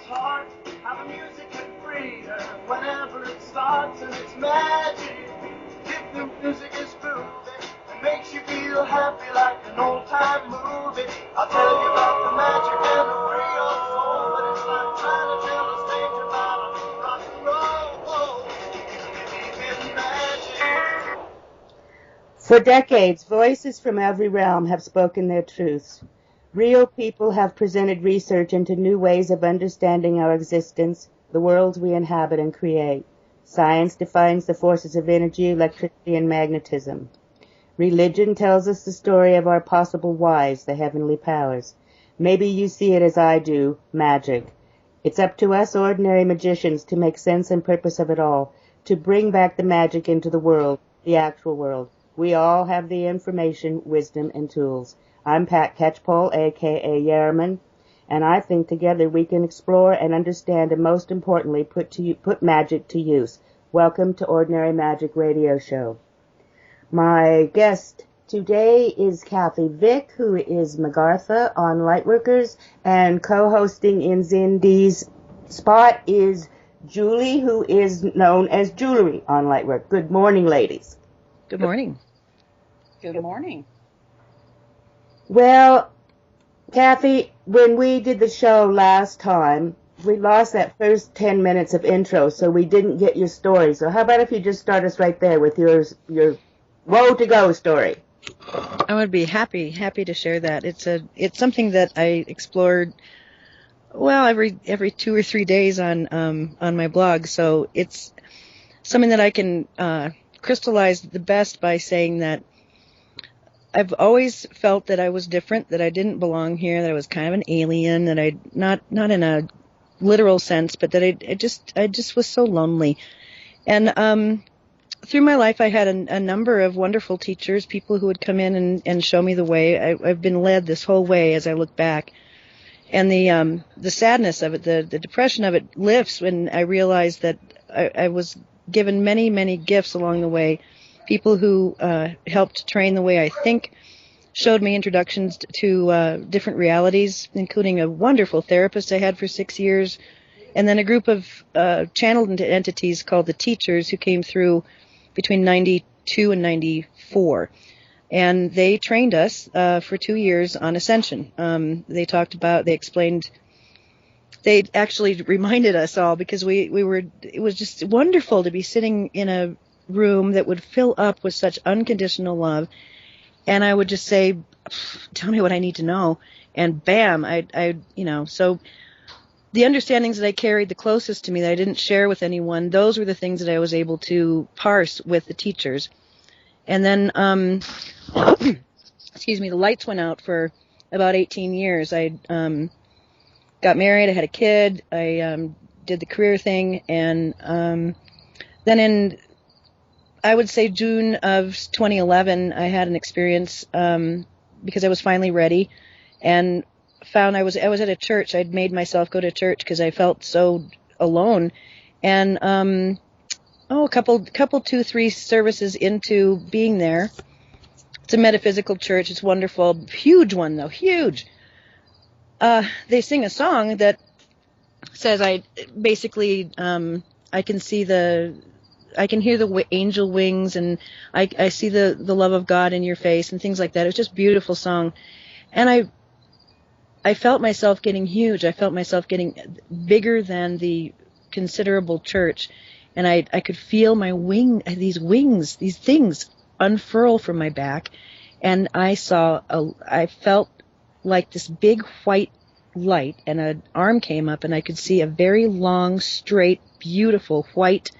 people's hearts. How the music can free her whenever it starts, and it's magic. If the music is groovy, it makes you feel happy like an old-time movie. I'll tell you about the magic and the free your soul, but it's like trying to tell a stranger about rock and roll. Believe in magic. For decades, voices from every realm have spoken their truths. Real people have presented research into new ways of understanding our existence, the worlds we inhabit and create. Science defines the forces of energy, electricity, and magnetism. Religion tells us the story of our possible whys, the heavenly powers. Maybe you see it as I do, magic. It's up to us ordinary magicians to make sense and purpose of it all, to bring back the magic into the world, the actual world. We all have the information, wisdom, and tools. I'm Pat Catchpole, a.k.a. Yarman, and I think together we can explore and understand and, most importantly, put magic to use. Welcome to Ordinary Magic Radio Show. My guest today is Kathy Vick, who is Magartha on Lightworkers, and co-hosting in Zindi's spot is Julie, who is known as Jewelry on Lightwork. Good morning, ladies. Good morning. Good morning. Well, Kathy, when we did the show last time, we lost that first 10 minutes of intro, so we didn't get your story. So how about if you just start us right there with your woe to go story? I would be happy to share that. It's something that I explored every 2 or 3 days on my blog. So it's something that I can crystallize the best by saying that I've always felt that I was different, that I didn't belong here, that I was kind of an alien, that I not in a literal sense, but that I just was so lonely. And through my life, I had a number of wonderful teachers, people who would come in and show me the way. I've been led this whole way as I look back. And the sadness of it, the depression of it lifts when I realized that I was given many, many gifts along the way. People who helped train the way I think, showed me introductions to different realities, including a wonderful therapist I had for 6 years, and then a group of channeled entities called the Teachers who came through between 92 and 94. And they trained us for 2 years on Ascension. They explained, they actually reminded us all, because it was just wonderful to be sitting in a room that would fill up with such unconditional love. And I would just say, tell me what I need to know. And bam, so the understandings that I carried the closest to me that I didn't share with anyone, those were the things that I was able to parse with the teachers. And then, the lights went out for about 18 years. I got married, I had a kid, I did the career thing, and then in, I would say, June of 2011, I had an experience because I was finally ready, and found I was at a church. I'd made myself go to church because I felt so alone, and a couple 2-3 services into being there, it's a metaphysical church. It's wonderful, huge one though, huge. They sing a song that says I can hear the angel wings, and I see the love of God in your face and things like that. It was just a beautiful song. And I felt myself getting huge. I felt myself getting bigger than the considerable church. And I could feel my these wings, these things unfurl from my back. And I felt like this big white light, and an arm came up, and I could see a very long, straight, beautiful white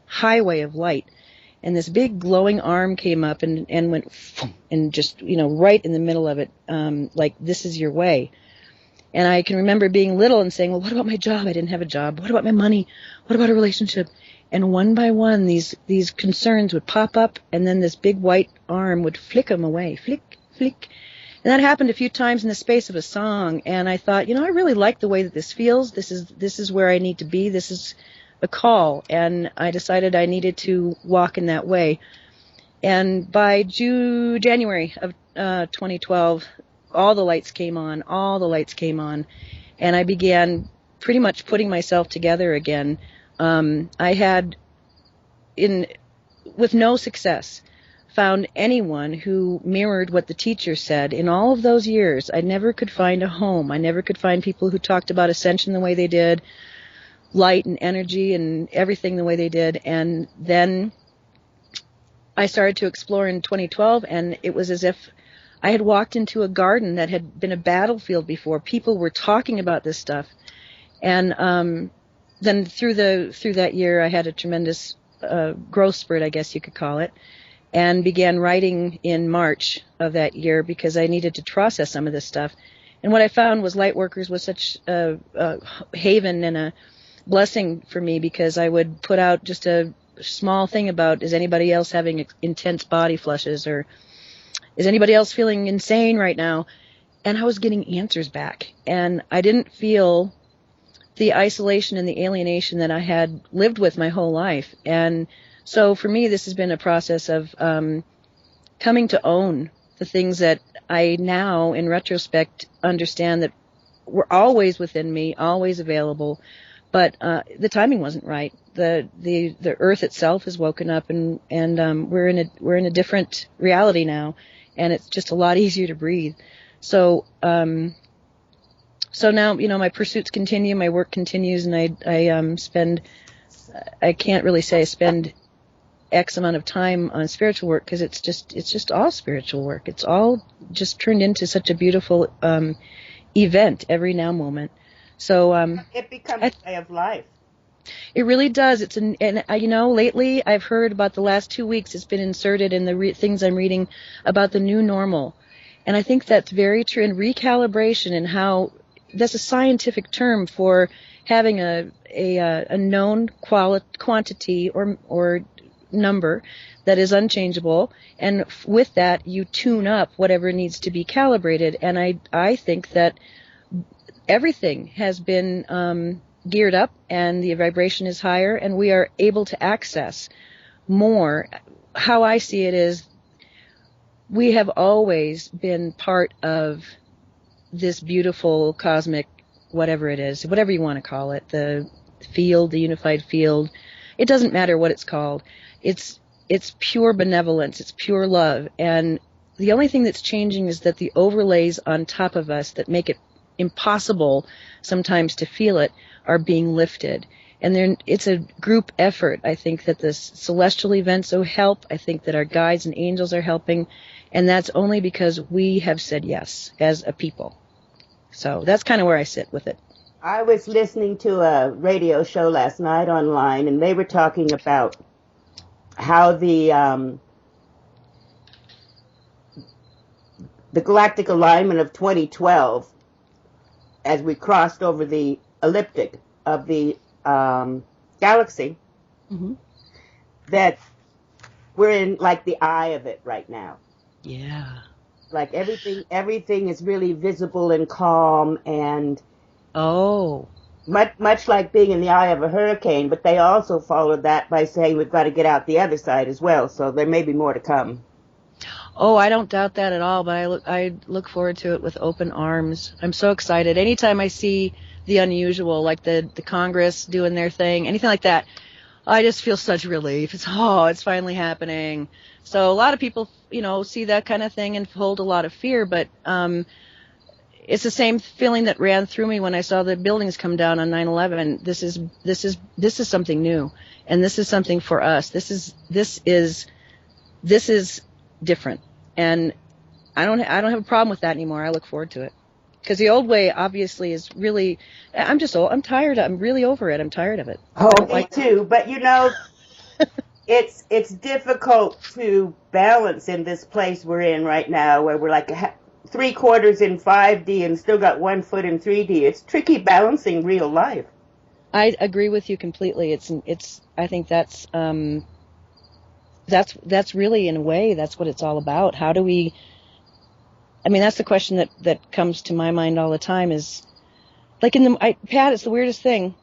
highway of light, and this big glowing arm came up and went and just right in the middle of it, like, this is your way. And I can remember being little and saying, well, what about my job? I didn't have a job. What about my money? What about a relationship? And one by one, these concerns would pop up, and then this big white arm would flick them away, flick, flick. And that happened a few times in the space of a song. And I thought, I really like the way that this feels. This is where I need to be. This is a call. And I decided I needed to walk in that way. And by January of 2012, all the lights came on, and I began pretty much putting myself together again. I had, with no success, found anyone who mirrored what the teacher said. In all of those years, I never could find a home. I never could find people who talked about ascension the way they did, light and energy and everything the way they did. And then I started to explore in 2012, and it was as if I had walked into a garden that had been a battlefield before. People were talking about this stuff. And then through that year, I had a tremendous growth spurt, I guess you could call it, and began writing in March of that year because I needed to process some of this stuff. And what I found was Lightworkers was such a haven and a blessing for me, because I would put out just a small thing about, is anybody else having intense body flushes, or is anybody else feeling insane right now? And I was getting answers back. And I didn't feel the isolation and the alienation that I had lived with my whole life. And so for me, this has been a process of coming to own the things that I now, in retrospect, understand that were always within me, always available, but the timing wasn't right. The earth itself has woken up, and we're in a different reality now, and it's just a lot easier to breathe. So now, my pursuits continue, my work continues, and I can't really say I spend X amount of time on spiritual work, because it's just all spiritual work. It's all just turned into such a beautiful event every now moment. So it becomes a way of life. It really does. Lately I've heard about the last 2 weeks. It's been inserted in the things I'm reading about the new normal, and I think that's very true. And recalibration, and how that's a scientific term for having a known quantity or number that is unchangeable, and with that you tune up whatever needs to be calibrated. And I think that everything has been geared up, and the vibration is higher, and we are able to access more. How I see it is, we have always been part of this beautiful cosmic, whatever it is, whatever you want to call it, the field, the unified field. It doesn't matter what it's called. It's pure benevolence. It's pure love. And the only thing that's changing is that the overlays on top of us that make it impossible sometimes to feel it are being lifted. And it's a group effort. I think that the celestial events will help. I think that our guides and angels are helping. And that's only because we have said yes as a people. So that's kind of where I sit with it. I was listening to a radio show last night online, and they were talking about how the galactic alignment of 2012, as we crossed over the ecliptic of the galaxy, mm-hmm. that we're in like the eye of it right now. Yeah. Like everything is really visible and calm, and much like being in the eye of a hurricane. But they also followed that by saying we've got to get out the other side as well. So there may be more to come. Oh, I don't doubt that at all. But I look forward to it with open arms. I'm so excited. Anytime I see the unusual, like the Congress doing their thing, anything like that, I just feel such relief. It's finally happening. So a lot of people, see that kind of thing and hold a lot of fear, but it's the same feeling that ran through me when I saw the buildings come down on 9/11. This is something new, and this is something for us. This is different, and I don't have a problem with that anymore. I look forward to it. Because the old way, obviously, is really, I'm just old. I'm tired. I'm really over it. I'm tired of it. Oh, me too. But, it's difficult to balance in this place we're in right now, where we're like 3/4 in 5D and still got 1 foot in 3D. It's tricky balancing real life. I agree with you completely. I think that's really, in a way, that's what it's all about. How do we... that's the question that comes to my mind all the time, is like Pat, it's the weirdest thing.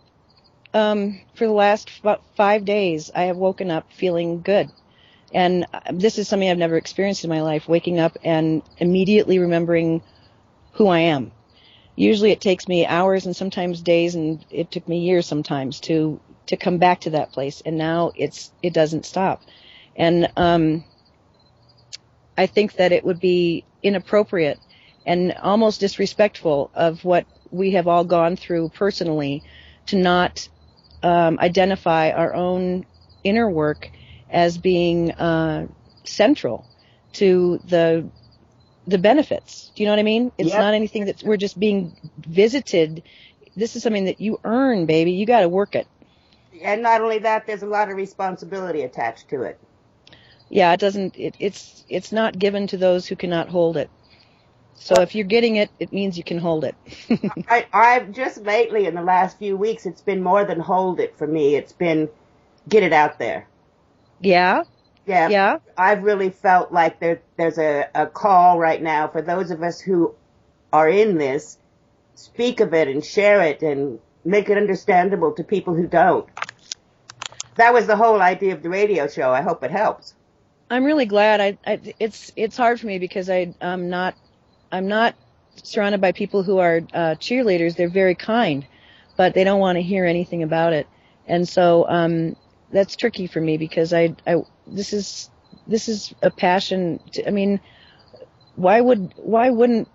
For the last about 5 days, I have woken up feeling good. And this is something I've never experienced in my life, waking up and immediately remembering who I am. usually it takes me hours and sometimes days, and it took me years sometimes to come back to that place. And now it doesn't stop. And I think that it would be inappropriate and almost disrespectful of what we have all gone through personally to not identify our own inner work as being central to the benefits. Do you know what I mean? It's not anything that we're just being visited. This is something that you earn, baby. You got to work it. And not only that, there's a lot of responsibility attached to it. Yeah, it's not given to those who cannot hold it. So if you're getting it, it means you can hold it. I've just lately, in the last few weeks, it's been more than hold it for me. It's been get it out there. Yeah? Yeah. I've really felt like there's a call right now for those of us who are in this, speak of it and share it and make it understandable to people who don't. That was the whole idea of the radio show. I hope it helps. I'm really glad. It's hard for me because I'm not surrounded by people who are cheerleaders. They're very kind, but they don't want to hear anything about it. And so that's tricky for me because this is a passion. I mean, why wouldn't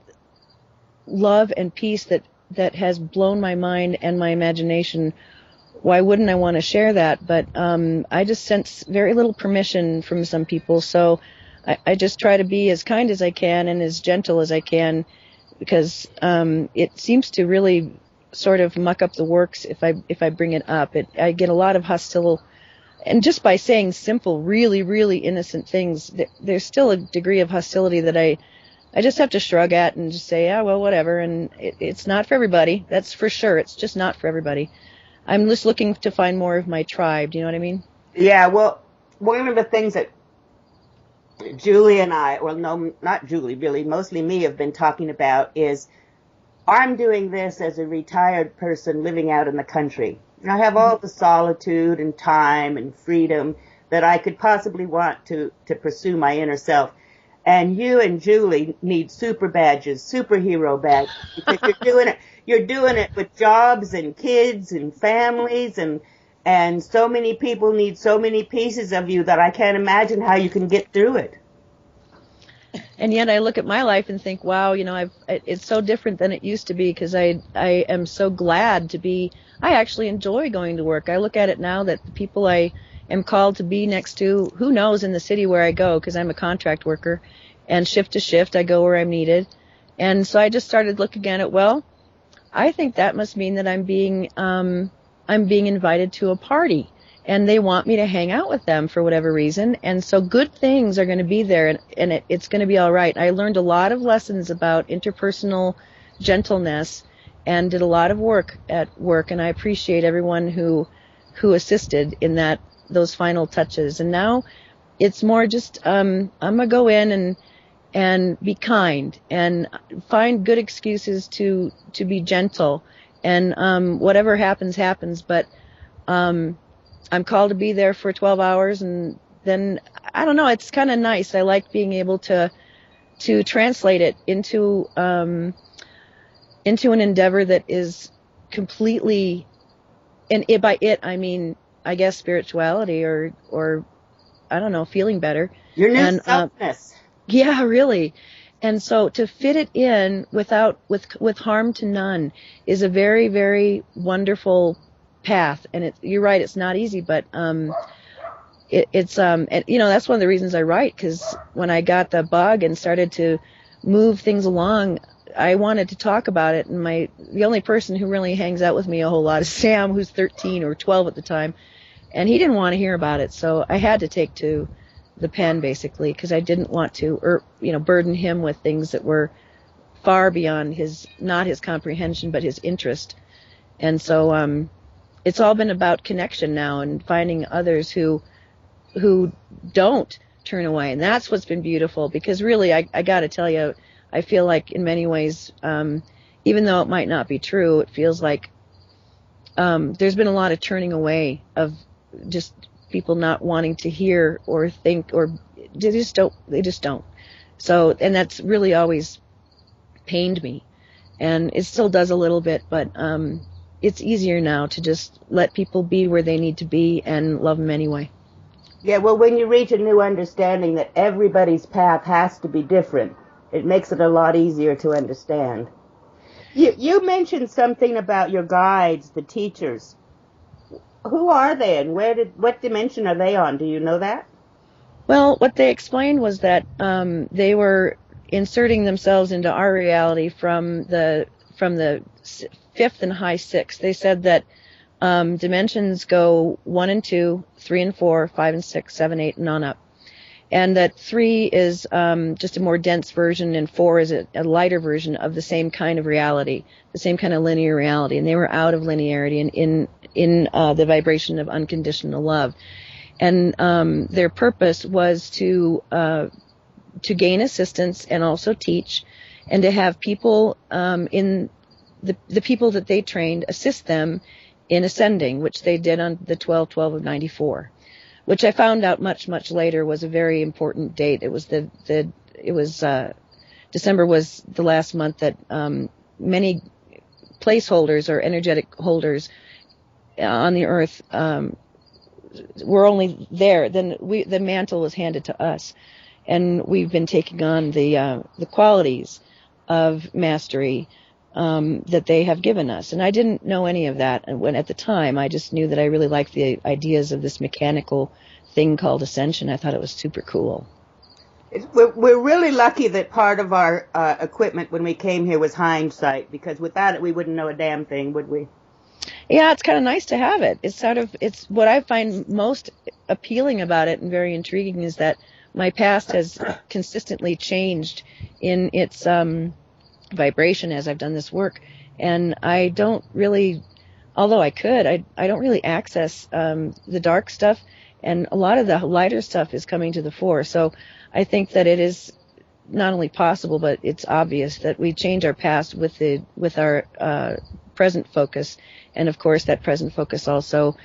love and peace that has blown my mind and my imagination, why wouldn't I want to share that? But I just sense very little permission from some people, so I just try to be as kind as I can and as gentle as I can, because it seems to really sort of muck up the works if I bring it up. I get a lot of hostile, and just by saying simple, really, really innocent things, there's still a degree of hostility that I just have to shrug at and just say, yeah, well, whatever. And it's not for everybody. That's for sure. It's just not for everybody. I'm just looking to find more of my tribe. Do you know what I mean? Yeah, well, one of the things that Julie and I, well, no, not Julie, really, mostly me, have been talking about is I'm doing this as a retired person living out in the country. I have all the solitude and time and freedom that I could possibly want to pursue my inner self. And you and Julie need super badges, superhero badges, because you're doing it with jobs and kids and families, and so many people need so many pieces of you that I can't imagine how you can get through it. And yet I look at my life and think, wow, it's so different than it used to be, because I am so glad to be. I actually enjoy going to work. I look at it now that the people I am called to be next to, who knows in the city where I go, because I'm a contract worker, and shift to shift I go where I'm needed. And so I just started looking at it, well, I think that must mean that I'm being invited to a party, and they want me to hang out with them for whatever reason. And so good things are going to be there, and it's going to be all right. I learned a lot of lessons about interpersonal gentleness and did a lot of work at work, and I appreciate everyone who assisted in those final touches. And now it's more just I'm going to go in and be kind and find good excuses to be gentle, and whatever happens, but I'm called to be there for 12 hours, and then I don't know, it's kind of nice. I like being able to translate it into an endeavor that is completely, and by it I mean, I guess, spirituality or I don't know, feeling better. Your new selfness. Yeah, really. And so to fit it in with harm to none is a very, very wonderful path. And you're right, it's not easy, but it's and that's one of the reasons I write, because when I got the bug and started to move things along, I wanted to talk about it. And the only person who really hangs out with me a whole lot is Sam, who's 13 or 12 at the time, and he didn't want to hear about it. So I had to take to the pen, basically, because I didn't want to burden him with things that were far beyond not his comprehension, but his interest. And so it's all been about connection now, and finding others who don't turn away. And that's what's been beautiful, because really, I got to tell you, I feel like in many ways, even though it might not be true, it feels like there's been a lot of turning away of just people not wanting to hear or think, or they just don't. So, and that's really always pained me. and it still does a little bit, but it's easier now to just let people be where they need to be and love them anyway. Yeah, well, when you reach a new understanding that everybody's path has to be different, it makes it a lot easier to understand. You mentioned something about your guides, the teachers. Who are they, and what dimension are they on? Do you know that? Well, what they explained was that they were inserting themselves into our reality from the fifth and high sixth. They said that dimensions go 1 and 2, 3 and 4, 5 and 6, 7, 8, and on up. And that 3 is just a more dense version, and 4 is a lighter version of the same kind of reality, the same kind of linear reality. And they were out of linearity and in the vibration of unconditional love. And their purpose was to gain assistance and also teach, and to have people in the people that they trained assist them in ascending, which they did on the 12/12 of 94, which I found out much later was a very important date. It was December was the last month that many placeholders or energetic holders on the earth were only there. Then the mantle was handed to us, and we've been taking on the qualities of mastery that they have given us. And I didn't know any of that at the time. I just knew that I really liked the ideas of this mechanical thing called ascension. I thought it was super cool. We're really lucky that part of our equipment when we came here was hindsight, because without it we wouldn't know a damn thing, would we? Yeah, it's kind of nice to have it. It's what I find most appealing about it and very intriguing is that my past has consistently changed in its vibration as I've done this work, and I don't really, although I could, I don't really access the dark stuff, and a lot of the lighter stuff is coming to the fore. So I think that it is not only possible, but it's obvious that we change our past with our present focus, and of course that present focus also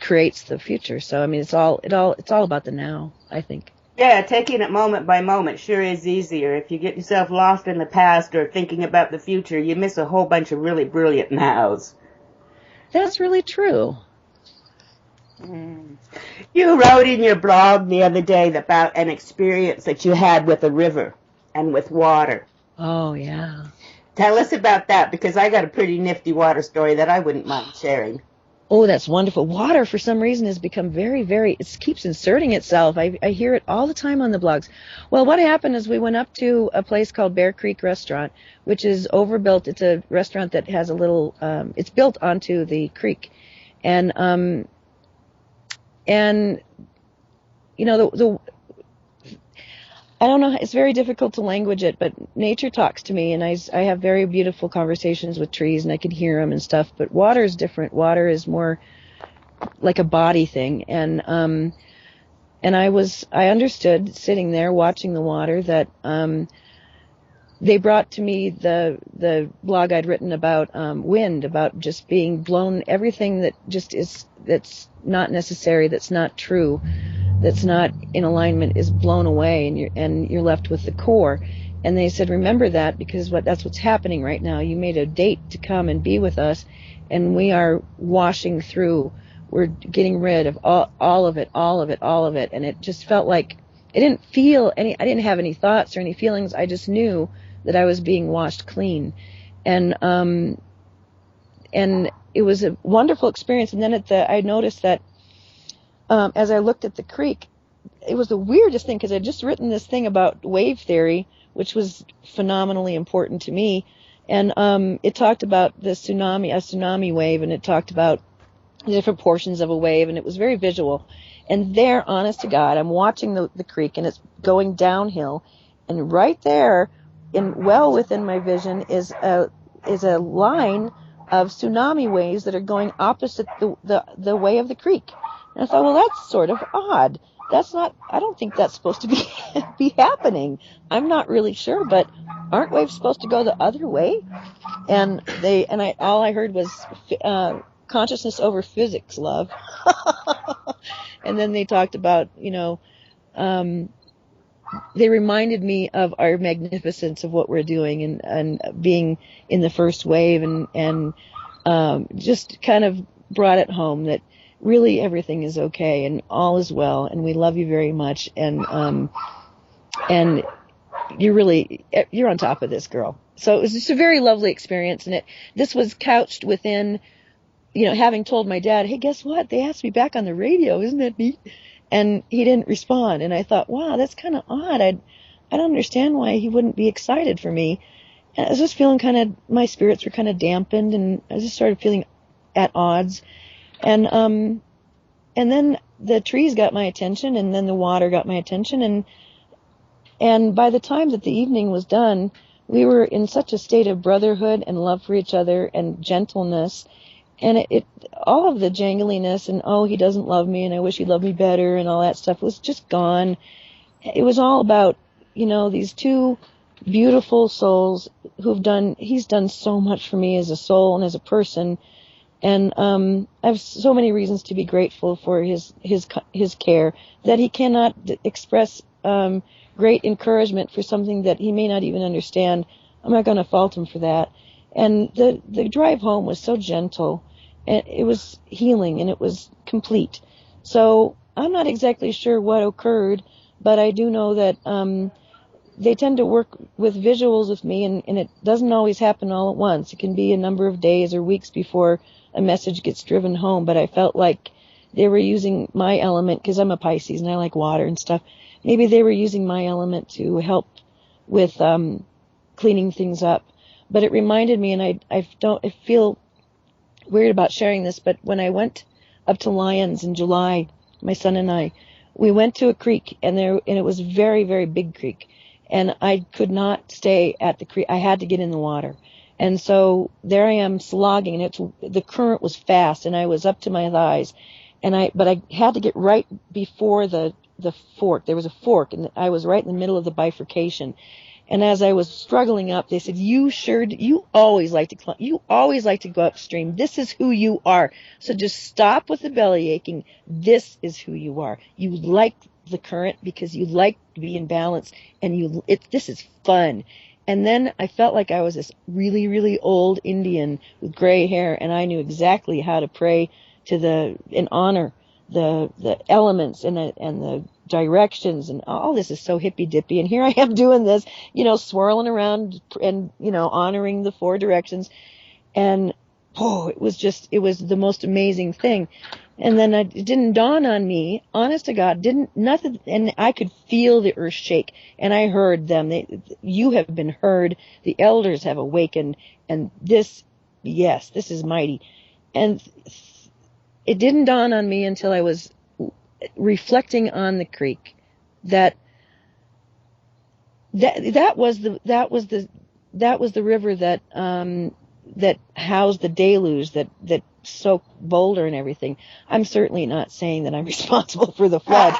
creates the future. So I mean, it's all about the now, I think. Yeah, taking it moment by moment sure is easier. If you get yourself lost in the past or thinking about the future, you miss a whole bunch of really brilliant nows. That's really true. You wrote in your blog the other day about an experience that you had with a river and with water. Oh, yeah. Tell us about that, because I got a pretty nifty water story that I wouldn't mind sharing. Oh, that's wonderful. Water, for some reason, has become very, it keeps inserting itself. I hear it all the time on the blogs. Well, what happened is we went up to a place called Bear Creek Restaurant, which is overbuilt. It's a restaurant that has a little, it's built onto the creek. And you know, I don't know, it's very difficult to language it, but nature talks to me, and I have very beautiful conversations with trees, and I can hear them and stuff, but water is different. Water is more like a body thing, and I understood sitting there watching the water that they brought to me the blog I'd written about wind, about just being blown, everything that just is, that's not necessary, that's not true, that's not in alignment is blown away, and you're left with the core. And they said, remember that, because that's what's happening right now. You made a date to come and be with us, and we are washing through. We're getting rid of all of it, and it just felt like I didn't have any thoughts or any feelings. I just knew that I was being washed clean, and it was a wonderful experience. And then I noticed that as I looked at the creek, it was the weirdest thing, because I'd just written this thing about wave theory, which was phenomenally important to me, and it talked about a tsunami wave, and it talked about the different portions of a wave, and it was very visual. And there, honest to God, I'm watching the creek, and it's going downhill, and right there, well within my vision, is a line of tsunami waves that are going opposite the way of the creek. And I thought, well, that's sort of odd. I don't think that's supposed to be happening. I'm not really sure, but aren't waves supposed to go the other way? And all I heard was consciousness over physics, love. And then they talked about, they reminded me of our magnificence of what we're doing and being in the first wave and just kind of brought it home that really everything is okay and all is well and we love you very much and you're on top of this, girl. So it was just a very lovely experience, and this was couched within, having told my dad, hey, guess what? They asked me back on the radio. Isn't that neat? And he didn't respond. And I thought, wow, that's kind of odd. I don't understand why he wouldn't be excited for me. And I was just feeling my spirits were kind of dampened, and I just started feeling at odds. And then the trees got my attention, and then the water got my attention. And by the time that the evening was done, we were in such a state of brotherhood and love for each other and gentleness. And it all of the jangliness and, oh, he doesn't love me and I wish he loved me better and all that stuff was just gone. It was all about, these two beautiful souls he's done so much for me as a soul and as a person. And I have so many reasons to be grateful for his care that he cannot express great encouragement for something that he may not even understand. I'm not going to fault him for that. And the drive home was so gentle, and it was healing, and it was complete. So I'm not exactly sure what occurred, but I do know that they tend to work with visuals with me, and it doesn't always happen all at once. It can be a number of days or weeks before a message gets driven home, but I felt like they were using my element, because I'm a Pisces and I like water and stuff. Maybe they were using my element to help with cleaning things up. But it reminded me, and I feel weird about sharing this, but when I went up to Lyons in July, my son and I, we went to a creek, and it was a very, very big creek, and I could not stay at the creek. I had to get in the water. And so there I am slogging, and the current was fast, and I was up to my thighs, but I had to get right before the fork. There was a fork, and I was right in the middle of the bifurcation. And as I was struggling up, they said, you always like to climb. You always like to go upstream. This is who you are. So just stop with the belly aching. This is who you are. You like the current because you like to be in balance, and this is fun. And then I felt like I was this really, really old Indian with gray hair, and I knew exactly how to pray and honor the elements and the directions, and all this is so hippy dippy. And here I am doing this, swirling around and, honoring the four directions. And it was the most amazing thing. And then it didn't dawn on me, honest to God, nothing. And I could feel the earth shake, and I heard them. You have been heard. The elders have awakened, and this is mighty. And it didn't dawn on me until I was reflecting on the creek that was the river that housed the deluge that soaked Boulder and everything. I'm certainly not saying that I'm responsible for the flood,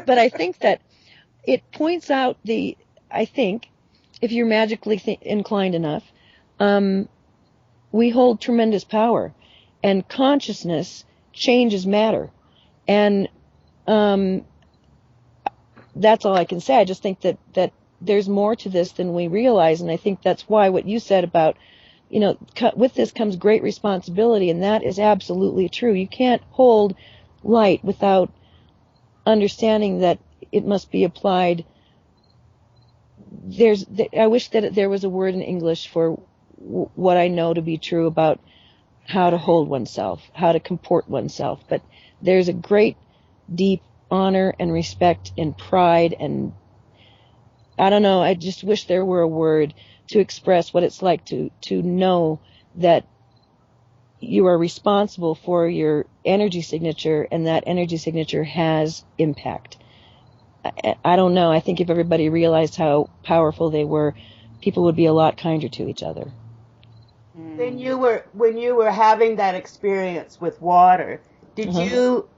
but I think that it points out I think if you're magically inclined enough, we hold tremendous power, and consciousness changes matter. And that's all I can say. I just think that there's more to this than we realize, and I think that's why what you said about, with this comes great responsibility, and that is absolutely true. You can't hold light without understanding that it must be applied. I wish that there was a word in English for what I know to be true about how to hold oneself, how to comport oneself, but there's a great, deep honor and respect and pride, and I don't know, I just wish there were a word to express what it's like to know that you are responsible for your energy signature, and that energy signature has impact. I don't know, I think if everybody realized how powerful they were, people would be a lot kinder to each other. When you were having that experience with water, did you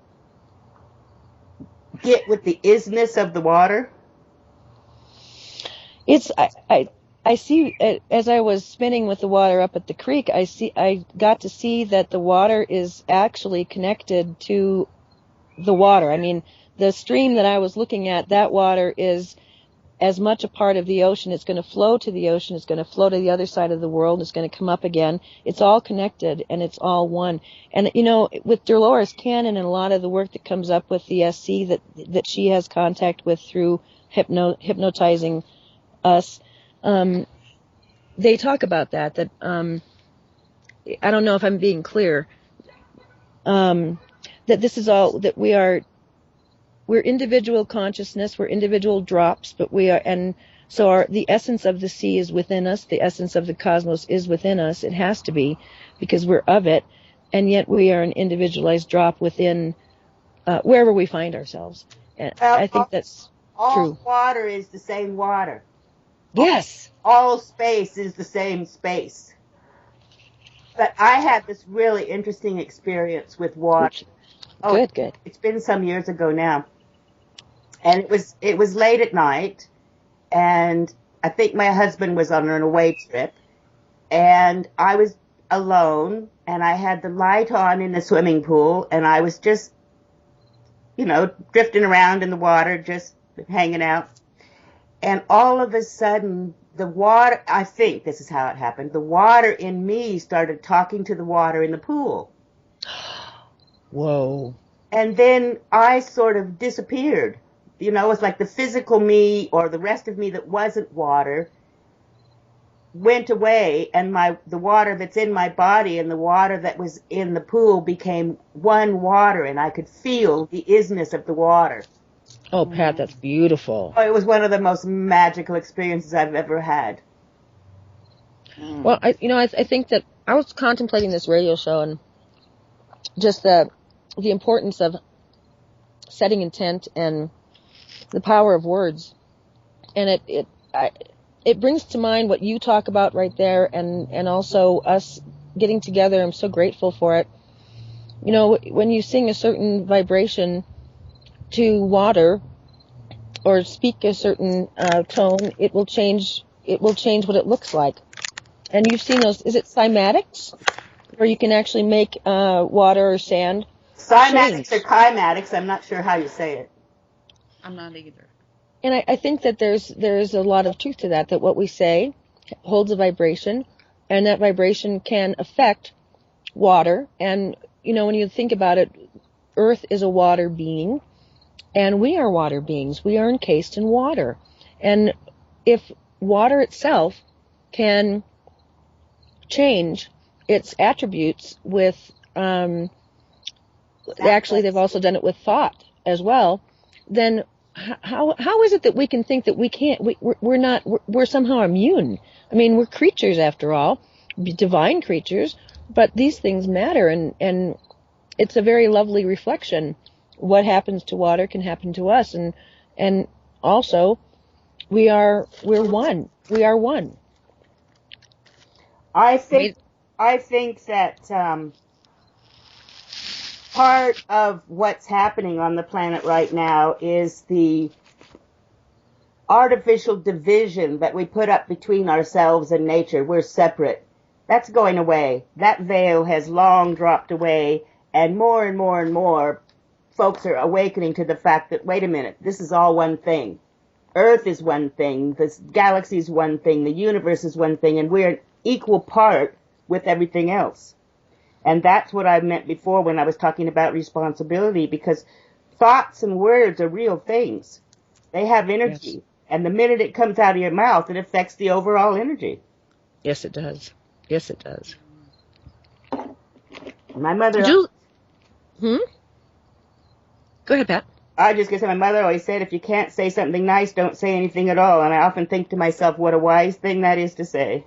get with the isness of the water? I see, as I was spinning with the water up at the creek, I got to see that the water is actually connected to the water. I mean, the stream that I was looking at, that water is as much a part of the ocean. It's going to flow to the ocean. It's going to flow to the other side of the world. It's going to come up again. It's all connected, and it's all one. And, with Dolores Cannon and a lot of the work that comes up with the SC that she has contact with through hypnotizing us, they talk about that I don't know if I'm being clear, that this is all, that we're individual consciousness, we're individual drops, but the essence of the sea is within us, the essence of the cosmos is within us, it has to be, because we're of it, and yet we are an individualized drop within wherever we find ourselves. And I think that's true. All water is the same water. Yes. All space is the same space. But I had this really interesting experience with water. Good. It's been some years ago now. And it was late at night, and I think my husband was on an away trip, and I was alone, and I had the light on in the swimming pool, and I was just, drifting around in the water, just hanging out. And all of a sudden, the water, I think this is how it happened, the water in me started talking to the water in the pool. Whoa. And then I sort of disappeared. It's like the physical me or the rest of me that wasn't water went away, and the water that's in my body and the water that was in the pool became one water, and I could feel the isness of the water. Oh, Pat, that's beautiful. Oh, it was one of the most magical experiences I've ever had. Well, I think that I was contemplating this radio show and just the importance of setting intent and the power of words, and it brings to mind what you talk about right there, and also us getting together. I'm so grateful for it. When you sing a certain vibration to water or speak a certain tone, it will change what it looks like. And you've seen those, is it cymatics, where you can actually make water or sand? Cymatics or kymatics, I'm not sure how you say it. I'm not either. And I think that there's a lot of truth to that what we say holds a vibration, and that vibration can affect water. And, when you think about it, Earth is a water being, and we are water beings. We are encased in water. And if water itself can change its attributes with, actually they've also done it with thought as well, then how is it that we can think that we can't, we're somehow immune? I mean, we're creatures after all, divine creatures, but these things matter, and it's a very lovely reflection. What happens to water can happen to us, and also we're one. We are one. I think that part of what's happening on the planet right now is the artificial division that we put up between ourselves and nature. We're separate. That's going away. That veil has long dropped away, and more and more folks are awakening to the fact that, wait a minute, this is all one thing. Earth is one thing, this galaxy is one thing, the universe is one thing, and we're an equal part with everything else. And that's what I meant before when I was talking about responsibility, because thoughts and words are real things. They have energy. Yes. And the minute it comes out of your mouth, it affects the overall energy. Yes, it does. Yes, it does. My mother... Go ahead, Pat. I was just going to say, my mother always said, if you can't say something nice, don't say anything at all. And I often think to myself, what a wise thing that is to say.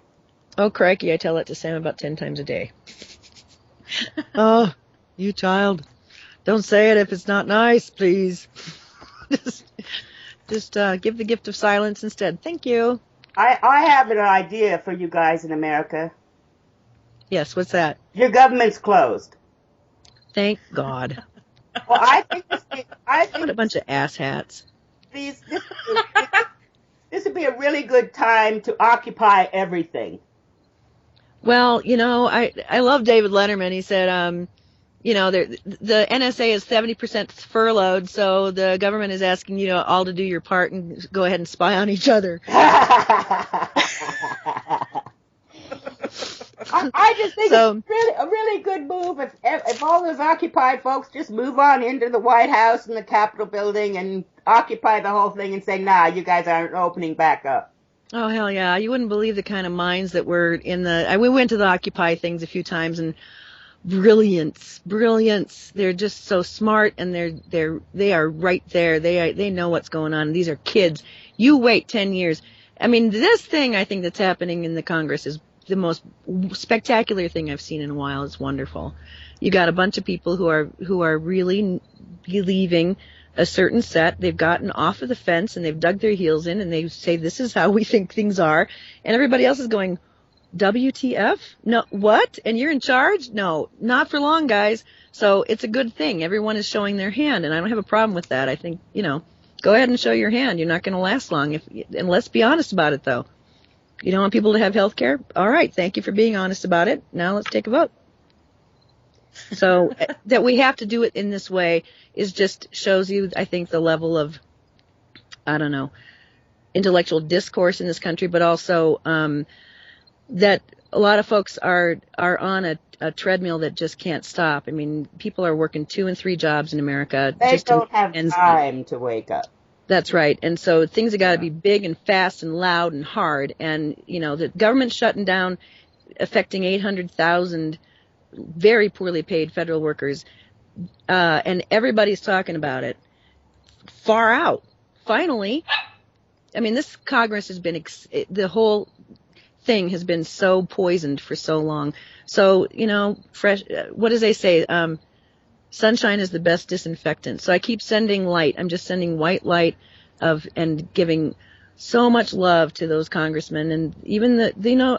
Oh, crikey, I tell that to Sam about 10 times a day. Oh, you child. Don't say it if it's not nice, please. Just give the gift of silence instead. Thank you. I have an idea for you guys in America. Yes, what's that? Your government's closed. Thank God. Well, I think what a bunch of asshats. This would be a really good time to occupy everything. Well, I love David Letterman. He said, the NSA is 70% furloughed, so the government is asking you all to do your part and go ahead and spy on each other. I just think it's a really good move if all those Occupy folks just move on into the White House and the Capitol building and occupy the whole thing and say, nah, you guys aren't opening back up. Oh, hell yeah. You wouldn't believe the kind of minds that were in we went to the Occupy things a few times, and brilliance. They're just so smart, and they are right there. They know what's going on. These are kids. You wait 10 years. I mean, this thing I think that's happening in the Congress is the most spectacular thing I've seen in a while. It's wonderful. You got a bunch of people who are really believing a certain set. They've gotten off of the fence and they've dug their heels in and they say, this is how we think things are. And everybody else is going, WTF? No, what? And you're in charge? No, not for long, guys. So it's a good thing. Everyone is showing their hand, and I don't have a problem with that. I think, go ahead and show your hand. You're not going to last long. And let's be honest about it, though. You don't want people to have health care? All right, thank you for being honest about it. Now let's take a vote. So that we have to do it in this way is just shows you, I think, the level of, intellectual discourse in this country, but also that a lot of folks are on a treadmill that just can't stop. I mean, people are working 2 and 3 jobs in America. They don't have time to wake up. That's right. And so things have got to be big and fast and loud and hard. And, the government shutting down, affecting 800,000 very poorly paid federal workers. And everybody's talking about it. Far out. Finally. I mean, this Congress has been, the whole thing has been so poisoned for so long. So, fresh, what does they say? Sunshine is the best disinfectant. So I keep sending light. I'm just sending white light and giving so much love to those congressmen and even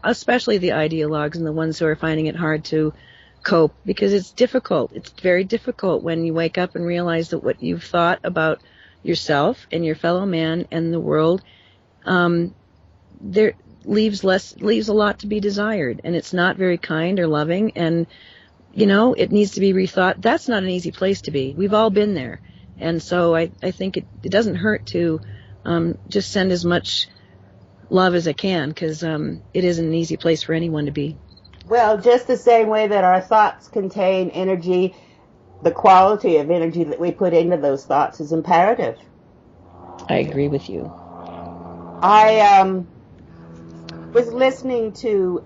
especially the ideologues and the ones who are finding it hard to cope, because it's difficult. It's very difficult when you wake up and realize that what you've thought about yourself and your fellow man and the world, there leaves a lot to be desired, and it's not very kind or loving, and it needs to be rethought. That's not an easy place to be. We've all been there. And so I think it doesn't hurt to just send as much love as I can, because it isn't an easy place for anyone to be. Well, just the same way that our thoughts contain energy, the quality of energy that we put into those thoughts is imperative. I agree with you. I was listening to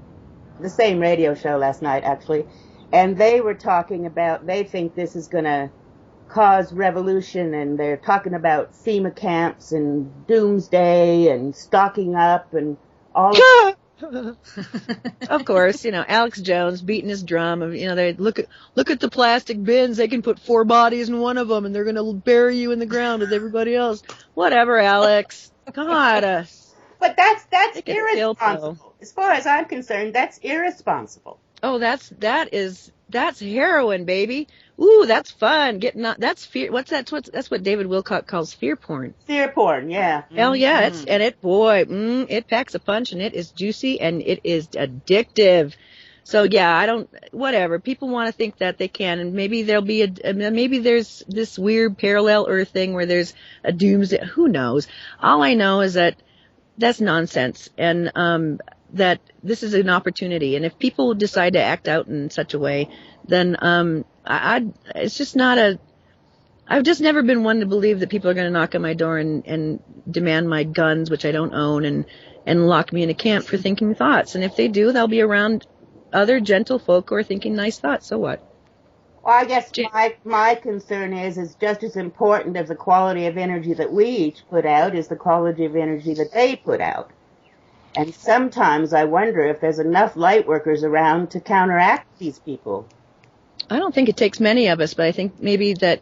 the same radio show last night, actually, and they were talking about, they think this is going to cause revolution, and they're talking about FEMA camps and doomsday and stocking up and all Of course, Alex Jones beating his drum of, they look at the plastic bins. They can put 4 bodies in one of them, and they're going to bury you in the ground with everybody else. Whatever, Alex. God. But that's irresponsible. As far as I'm concerned, that's irresponsible. Oh, that's heroin, baby. Ooh, that's fun. That's fear. That's what David Wilcock calls fear porn. Fear porn, yeah. Hell yeah, it packs a punch, and it is juicy, and it is addictive. So yeah, whatever. People want to think that they can, and maybe maybe there's this weird parallel Earth thing where there's a doomsday. Who knows? All I know is that that's nonsense, and that this is an opportunity. And if people decide to act out in such a way, then it's just not I've just never been one to believe that people are going to knock on my door and demand my guns, which I don't own, and lock me in a camp for thinking thoughts. And if they do, they'll be around other gentle folk who are thinking nice thoughts. So what? Well, I guess my concern is just as important as the quality of energy that we each put out is the quality of energy that they put out. And sometimes I wonder if there's enough light workers around to counteract these people. I don't think it takes many of us, but I think maybe that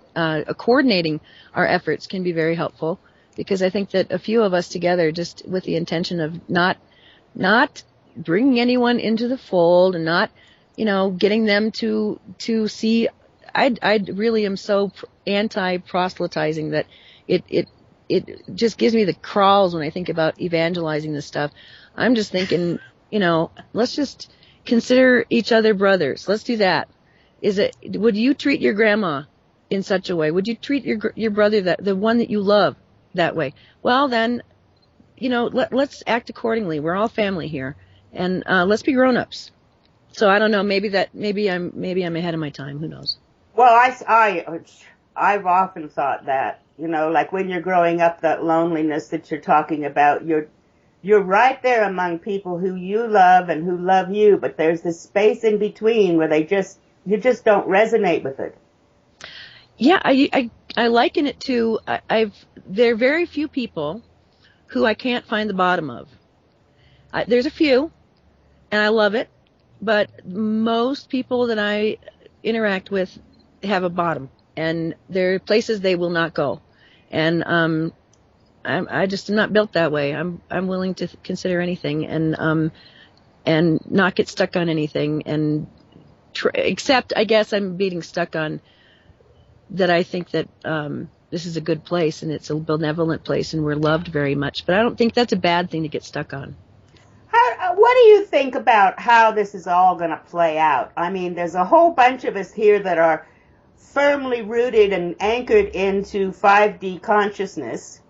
coordinating our efforts can be very helpful, because I think that a few of us together, just with the intention of not bringing anyone into the fold and not, getting them to see. I really am so anti-proselytizing that it just gives me the crawls when I think about evangelizing this stuff. I'm just thinking, let's just consider each other brothers. Let's do that. would you treat your grandma in such a way? Would you treat your brother, the one that you love, that way? Well, then, let's act accordingly. We're all family here, and let's be grown-ups. So I don't know. Maybe I'm ahead of my time. Who knows? Well, I've often thought that, like when you're growing up, that loneliness that you're talking about, you're right there among people who you love and who love you, but there's this space in between where you just don't resonate with it. Yeah, I liken it to, there are very few people who I can't find the bottom of. There's a few, and I love it, but most people that I interact with have a bottom, and there are places they will not go. And I just am not built that way. I'm willing to consider anything and not get stuck on anything, and except I guess I'm being stuck on that I think that this is a good place and it's a benevolent place and we're loved very much. But I don't think that's a bad thing to get stuck on. What do you think about how this is all going to play out? I mean, there's a whole bunch of us here that are firmly rooted and anchored into 5D consciousness.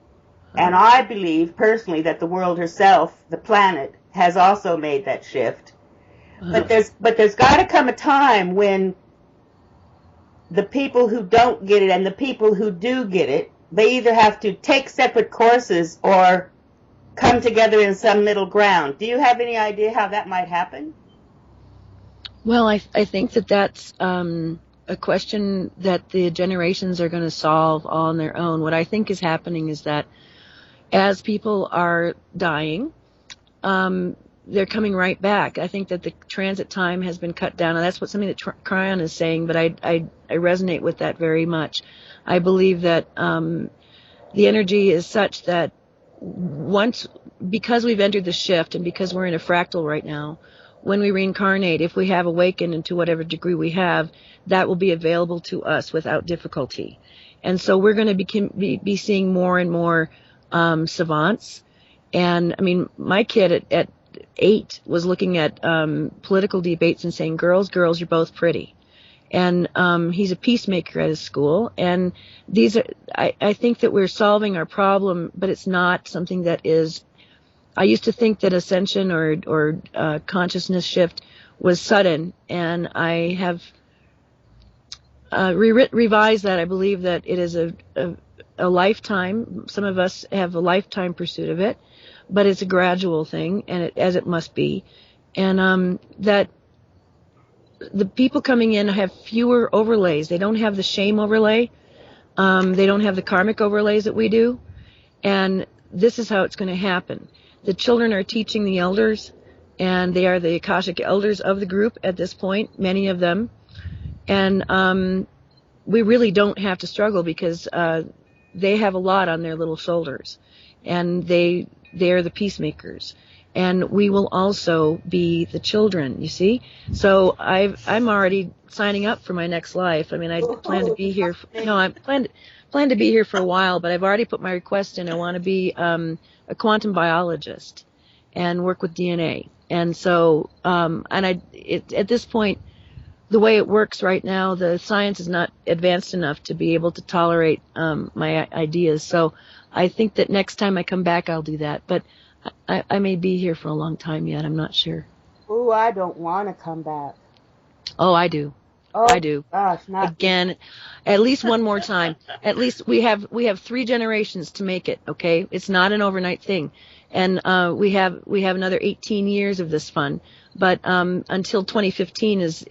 And I believe personally that the world herself, the planet, has also made that shift. But there's got to come a time when the people who don't get it and the people who do get it, they either have to take separate courses or come together in some middle ground. Do you have any idea how that might happen? Well, I think that's a question that the generations are going to solve all on their own. What I think is happening is that as people are dying, they're coming right back. I think that the transit time has been cut down, and that's something that Kryon is saying, but I resonate with that very much. I believe that the energy is such that because we've entered the shift and because we're in a fractal right now, when we reincarnate, if we have awakened into whatever degree we have, that will be available to us without difficulty. And so we're going to be seeing more and more savants. And I mean, my kid at 8 was looking at political debates and saying, girls, you're both pretty. And he's a peacemaker at his school. And these are, I think that we're solving our problem, but it's not something that is. I used to think that ascension or consciousness shift was sudden, and I have revised that. I believe that it is a lifetime. Some of us have a lifetime pursuit of it, but it's a gradual thing, and as it must be. And that the people coming in have fewer overlays. They don't have the shame overlay. They don't have the karmic overlays that we do. And this is how it's going to happen. The children are teaching the elders, and they are the Akashic elders of the group at this point, many of them. And we really don't have to struggle because they have a lot on their little shoulders, and they are the peacemakers. And we will also be the children, you see. So I'm already signing up for my next life. I mean, I plan to be here. I plan to be here for a while, but I've already put my request in. I want to be a quantum biologist and work with DNA. And so, at this point, the way it works right now, the science is not advanced enough to be able to tolerate my ideas. So I think that next time I come back, I'll do that. But I may be here for a long time yet. I'm not sure. Oh, I don't want to come back. Oh, I do. Oh, I do. Gosh, not again, at least one more time. At least we have 3 generations to make it. Okay, it's not an overnight thing, and we have another 18 years of this fun. But until 2015 is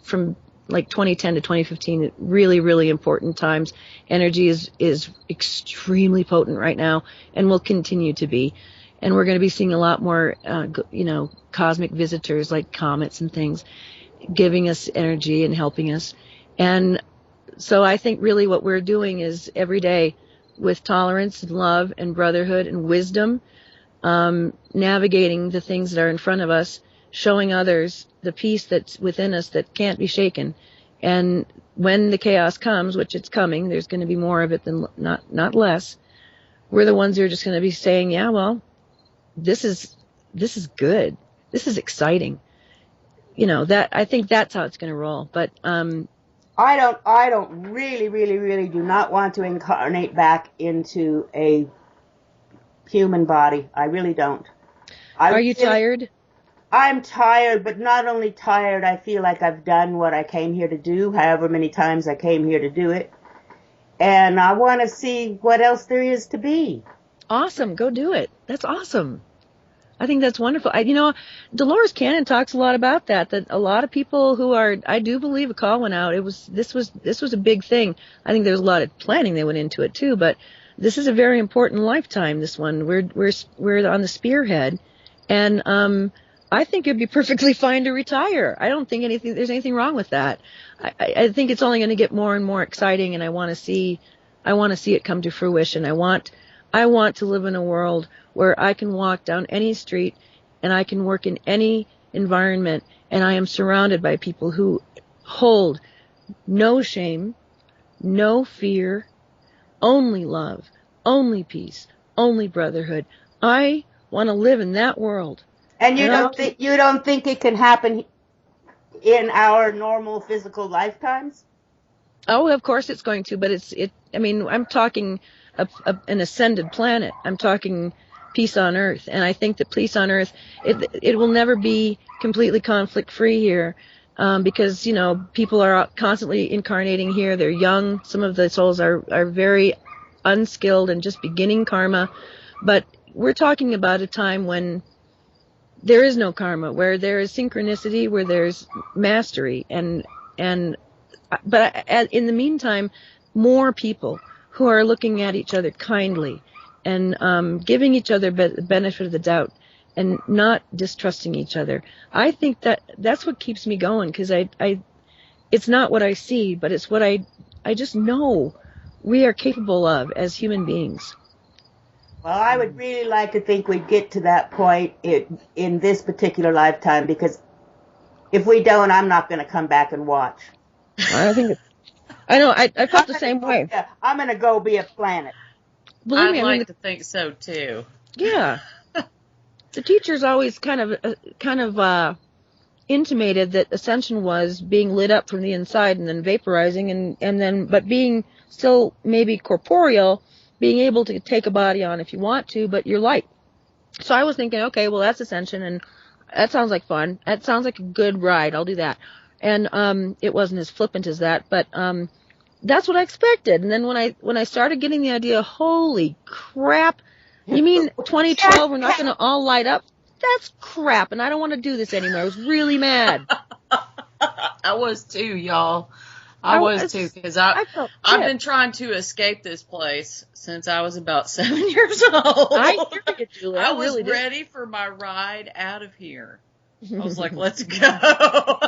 from like 2010 to 2015, really, really important times. Energy is extremely potent right now, and will continue to be. And we're going to be seeing a lot more, cosmic visitors like comets and things, giving us energy and helping us. And so I think really what we're doing is every day with tolerance and love and brotherhood and wisdom, navigating the things that are in front of us, showing others the peace that's within us that can't be shaken. And when the chaos comes, which it's coming, there's going to be more of it than not less. We're the ones who are just going to be saying, yeah, well, this is good. This is exciting. that I think that's how it's going to roll. But I don't really do not want to incarnate back into a human body. I really don't. Are you tired? I'm tired, but not only tired, I feel like I've done what I came here to do, however many times I came here to do it. And I want to see what else there is to be. Awesome. Go do it. That's awesome. I think that's wonderful. Dolores Cannon talks a lot about that a lot of people who are, I do believe a call went out. This was a big thing. I think there's a lot of planning that went into it too, but this is a very important lifetime, this one. We're on the spearhead, and I think it'd be perfectly fine to retire. I don't think there's anything wrong with that. I think it's only going to get more and more exciting, and I want to see it come to fruition. I want to live in a world where I can walk down any street and I can work in any environment, and I am surrounded by people who hold no shame, no fear, only love, only peace, only brotherhood. I want to live in that world. And you don't think it can happen in our normal physical lifetimes? Oh, of course it's going to, but I'm talking an ascended planet. I'm talking peace on Earth, and I think that peace on Earth, it will never be completely conflict free here, because people are constantly incarnating here. They're young. Some of the souls are very unskilled and just beginning karma, but we're talking about a time when there is no karma, where there is synchronicity, where there's mastery, but in the meantime, more people who are looking at each other kindly and giving each other the benefit of the doubt and not distrusting each other. I think that's what keeps me going, because it's not what I see, but it's what I just know we are capable of as human beings. Well, I would really like to think we'd get to that point in this particular lifetime, because if we don't, I'm not going to come back and watch. I know, I felt the same way. I'm going to go be a planet. Believe me, I'd like to think so too. Yeah. The teachers always kind of intimated that ascension was being lit up from the inside and then vaporizing and then, but being still maybe corporeal, being able to take a body on if you want to, but you're light. So I was thinking, okay, well, that's ascension, and that sounds like fun. That sounds like a good ride. I'll do that. And it wasn't as flippant as that, but that's what I expected. And then when I started getting the idea, holy crap, you mean 2012 we're not going to all light up? That's crap, and I don't want to do this anymore. I was really mad. I was too, y'all. I was too, because I've been trying to escape this place since I was about 7 years old. I hear you, Julie. I was ready for my ride out of here. I was like, let's go.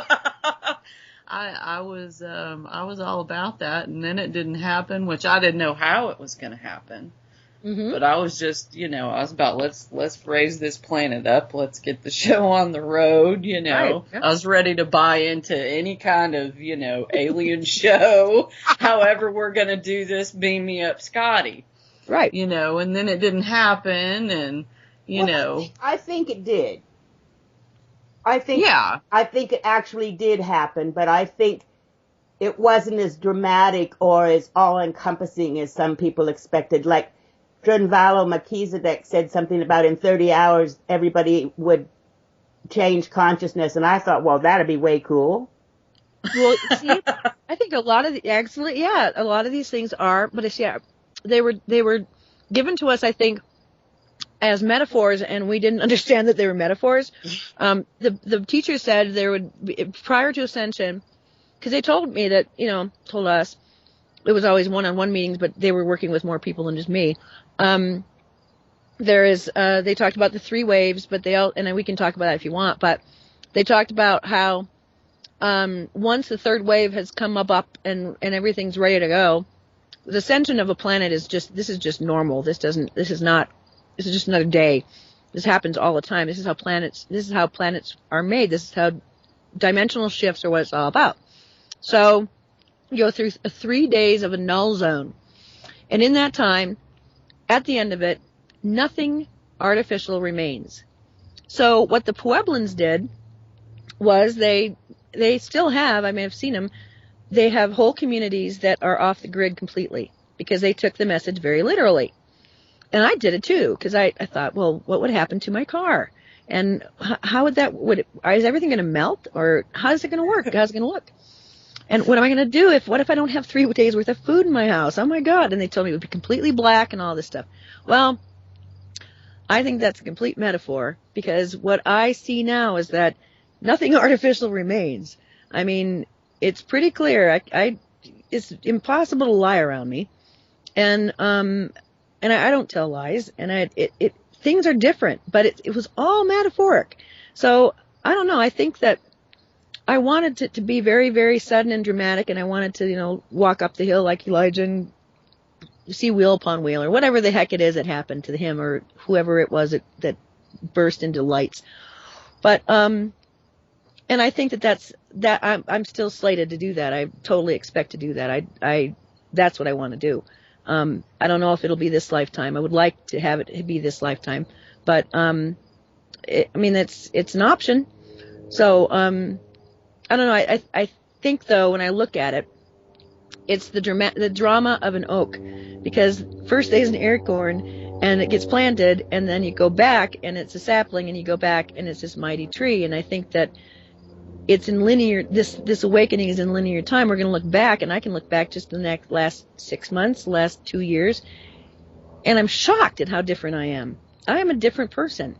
I was all about that, and then it didn't happen, which I didn't know how it was going to happen. Mm-hmm. But I was just, I was about, let's raise this planet up. Let's get the show on the road, Right. Yeah. I was ready to buy into any kind of, alien show. However we're going to do this, beam me up, Scotty. Right. And then it didn't happen, and, I think it did. I think it actually did happen, but I think it wasn't as dramatic or as all-encompassing as some people expected. Like, Drunvalo Melchizedek said something about in 30 hours everybody would change consciousness, and I thought, well, that'd be way cool. Well, see, I think a lot of these things are, but they were given to us, I think, as metaphors, and we didn't understand that they were metaphors. The teacher said there would be, prior to ascension, because they told me that, told us, it was always one-on-one meetings, but they were working with more people than just me. They talked about the 3 waves, but and we can talk about that if you want, but they talked about how, once the 3rd wave has come up and everything's ready to go, the ascension of a planet is just normal. This is just another day. This happens all the time. This is how planets are made. This is how dimensional shifts are what it's all about. So you go through 3 days of a null zone. And in that time, at the end of it, nothing artificial remains. So what the Pueblans did was they still have, I mean, I've seen them, they have whole communities that are off the grid completely because they took the message very literally. And I did it too, because I thought, well, what would happen to my car? And how would that, is everything going to melt? Or how's it going to work? How's it going to look? And what am I going to do what if I don't have 3 days worth of food in my house? Oh my God. And they told me it would be completely black and all this stuff. Well, I think that's a complete metaphor, because what I see now is that nothing artificial remains. I mean, it's pretty clear. It's impossible to lie around me. And I don't tell lies, and things are different, but it was all metaphoric. So I don't know. I think that I wanted it to be very, very sudden and dramatic, and I wanted to, walk up the hill like Elijah and see wheel upon wheel, or whatever the heck it is that happened to him or whoever it was that burst into lights. But and I think that I'm still slated to do that. I totally expect to do that. That's what I want to do. I don't know if it'll be this lifetime. I would like to have it be this lifetime, but it's an option. So I don't know. I think though, when I look at it, it's the drama of an oak, because first there's an acorn and it gets planted, and then you go back and it's a sapling, and you go back and it's this mighty tree. And I think that it's in linear, this awakening is in linear time. We're going to look back, and I can look back just the last 6 months, last 2 years, and I'm shocked at how different I am. I am a different person.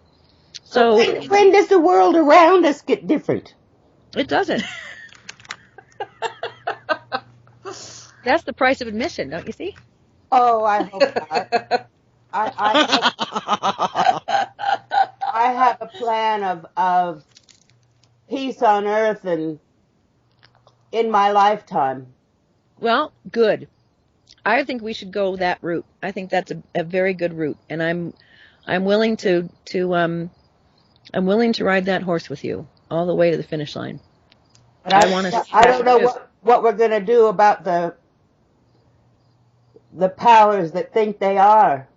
So when does the world around us get different? It doesn't. That's the price of admission, don't you see? Oh, I hope not. I have a plan of peace on earth and in my lifetime. Well, good. I think we should go that route. I think that's a very good route, and I'm willing to ride that horse with you all the way to the finish line. But I don't know what we're going to do about the powers that think they are.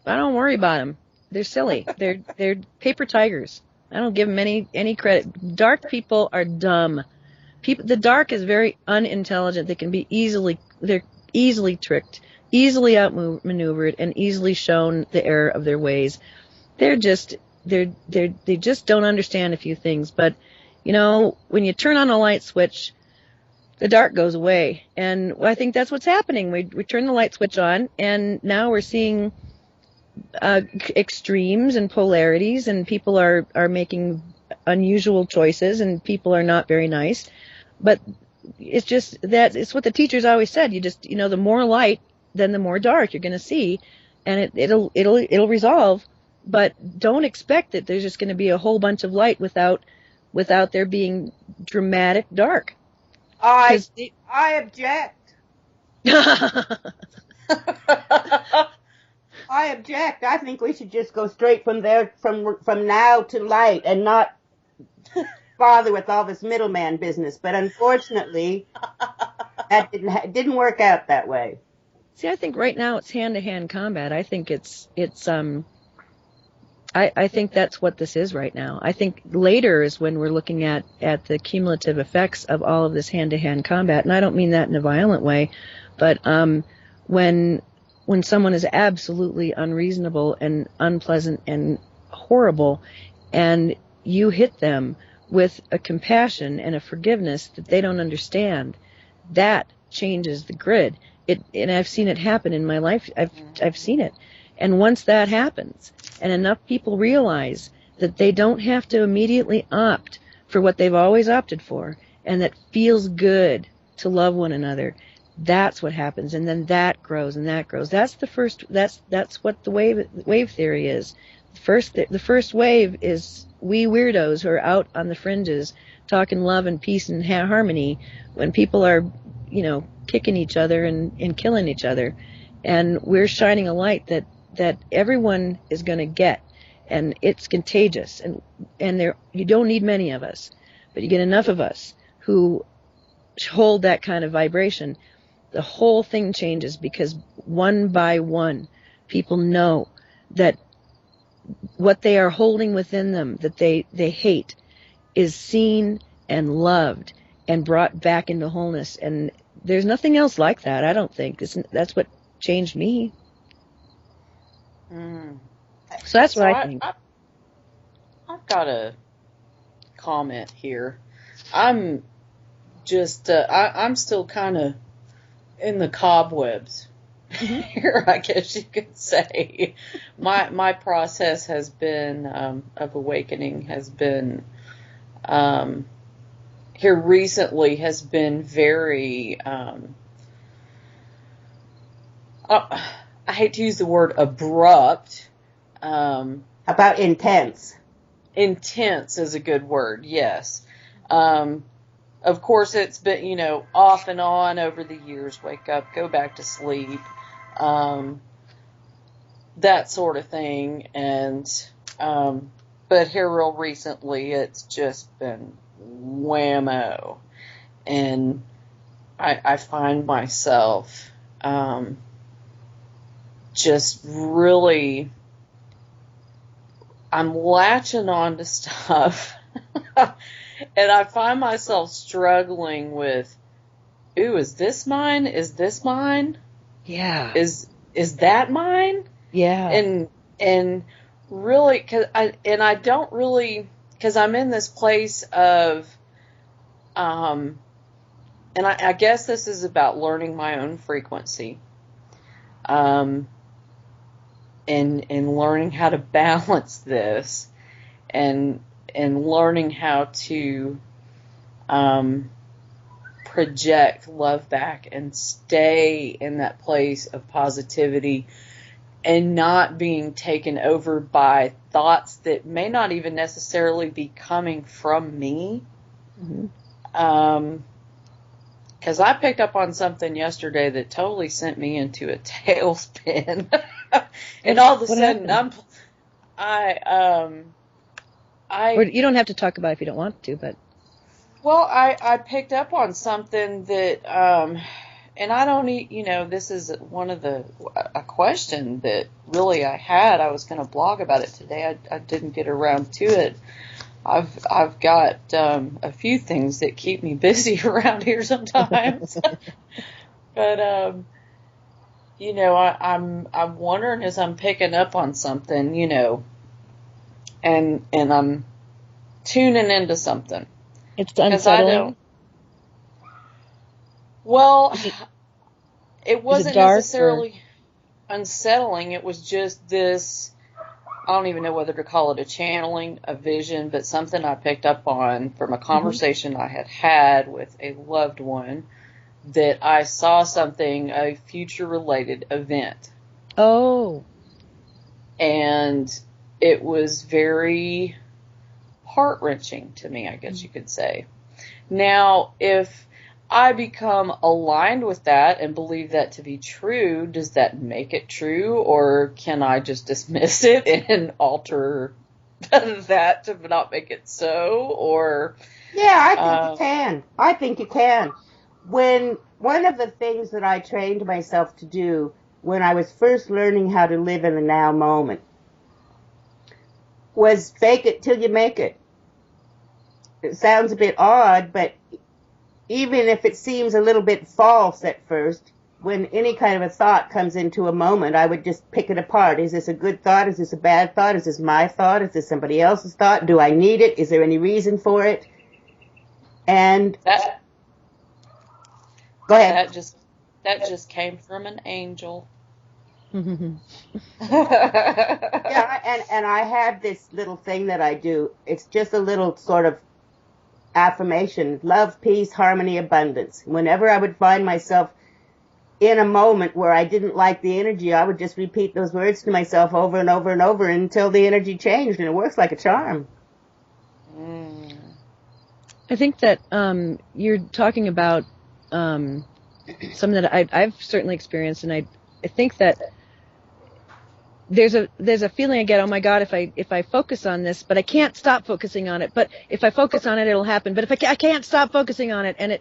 I don't worry about them. They're silly. They're paper tigers. I don't give them any credit. Dark people are dumb. The dark is very unintelligent. They can be they're easily tricked, easily outmaneuvered, and easily shown the error of their ways. They just don't understand a few things. But when you turn on a light switch, the dark goes away. And I think that's what's happening. We turn the light switch on, and now we're seeing extremes and polarities, and people are making unusual choices, and people are not very nice. But it's just that it's what the teachers always said. You just the more light, then the more dark you're going to see, and it'll resolve. But don't expect that there's just going to be a whole bunch of light without there being dramatic dark. I object. I object. I think we should just go straight from now to light and not bother with all this middleman business. But unfortunately, that didn't work out that way. See, I think right now it's hand-to-hand combat. I think I think that's what this is right now. I think later is when we're looking at the cumulative effects of all of this hand-to-hand combat, and I don't mean that in a violent way, but when someone is absolutely unreasonable and unpleasant and horrible, and you hit them with a compassion and a forgiveness that they don't understand, that changes the grid. And I've seen it happen in my life. I've seen it. And once that happens, and enough people realize that they don't have to immediately opt for what they've always opted for, and that feels good to love one another, that's what happens. And then that grows and that grows. That's what the wave theory is. The first wave is we weirdos who are out on the fringes talking love and peace and harmony when people are, kicking each other and killing each other. And we're shining a light that everyone is going to get, and it's contagious. And you don't need many of us, but you get enough of us who hold that kind of vibration, the whole thing changes, because one by one, people know that what they are holding within them, that they hate, is seen and loved and brought back into wholeness. And there's nothing else like that, I don't think. That's what changed me. So that's what I think. I've got a comment here. I'm just, I'm still kind of in the cobwebs here, I guess you could say. My process has been, of awakening has been, here recently has been very, I hate to use the word abrupt. About intense. Intense is a good word, yes. Of course, it's been, off and on over the years. Wake up, go back to sleep, that sort of thing. And, but here real recently, it's just been whammo. And I find myself, just really, I'm latching on to stuff. And I find myself struggling with, ooh, is this mine? Is this mine? Yeah. Is that mine? Yeah. And really, cause I don't really, cause I'm in this place of, and I guess this is about learning my own frequency. And learning how to balance this and learning how to project love back and stay in that place of positivity and not being taken over by thoughts that may not even necessarily be coming from me. Because I picked up on something yesterday that totally sent me into a tailspin. And all of a sudden, or you don't have to talk about it if you don't want to, but. Well, I picked up on something that, and I don't this is a question that really I had. I was going to blog about it today. I didn't get around to it. I've got a few things that keep me busy around here sometimes. But I'm wondering as I'm picking up on something, and I'm tuning into something. It's unsettling. It wasn't necessarily unsettling. It was just this. I don't even know whether to call it a channeling, a vision, but something I picked up on from a conversation I had with a loved one, that I saw something, a future-related event. Oh. And it was very heart-wrenching to me, I guess you could say. Now, if I become aligned with that and believe that to be true, does that make it true, or can I just dismiss it and alter that to not make it so? Or yeah, I think you can. I think you can. When one of the things that I trained myself to do when I was first learning how to live in the now moment was fake it till you make it. It sounds a bit odd, but even if it seems a little bit false at first, when any kind of a thought comes into a moment, I would just pick it apart. Is this a good thought? Is this a bad thought? Is this my thought? Is this somebody else's thought? Do I need it? Is there any reason for it? And go ahead. That just came from an angel. Yeah, and I have this little thing that I do. It's just a little sort of affirmation: love, peace, harmony, abundance. Whenever I would find myself in a moment where I didn't like the energy, I would just repeat those words to myself over and over and over until the energy changed, and it works like a charm. I think that you're talking about something that I've certainly experienced, and I think that there's a feeling I get, oh my God, if I focus on this, but I can't stop focusing on it. But if I focus on it, it'll happen. But if I can't stop focusing on it, and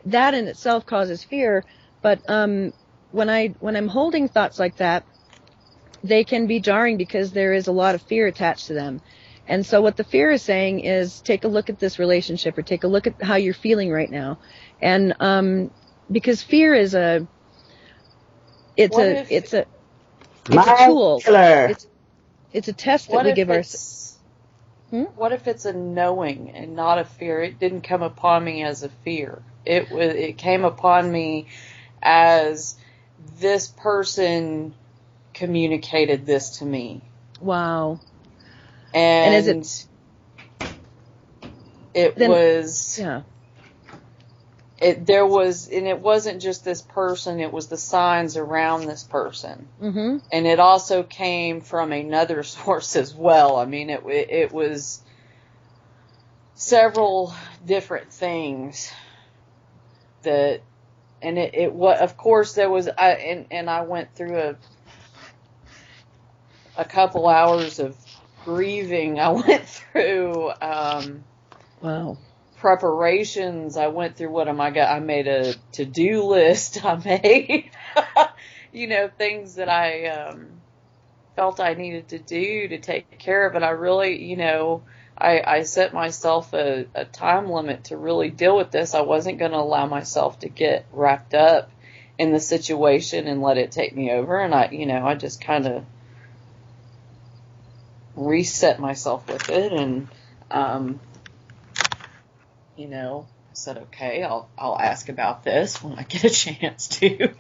that in itself causes fear. But when I'm holding thoughts like that, they can be jarring because there is a lot of fear attached to them. And so what the fear is saying is take a look at this relationship, or take a look at how you're feeling right now. And because fear is it's a tool. It's a test that we give ourselves. What if it's a knowing and not a fear? It didn't come upon me as a fear. It came upon me as this person communicated this to me. Wow. And is it it wasn't just this person, it was the signs around this person. Mm-hmm. And it also came from another source as well. I mean, it was several different things that, and of course there was, I went through a couple hours of grieving. I went through, wow. preparations. I went through I made a to-do list. I made, things that I felt I needed to do to take care of it. I really, I set myself a time limit to really deal with this. I wasn't going to allow myself to get wrapped up in the situation and let it take me over. And I just kind of reset myself with it, and I said, okay, I'll ask about this when I get a chance to.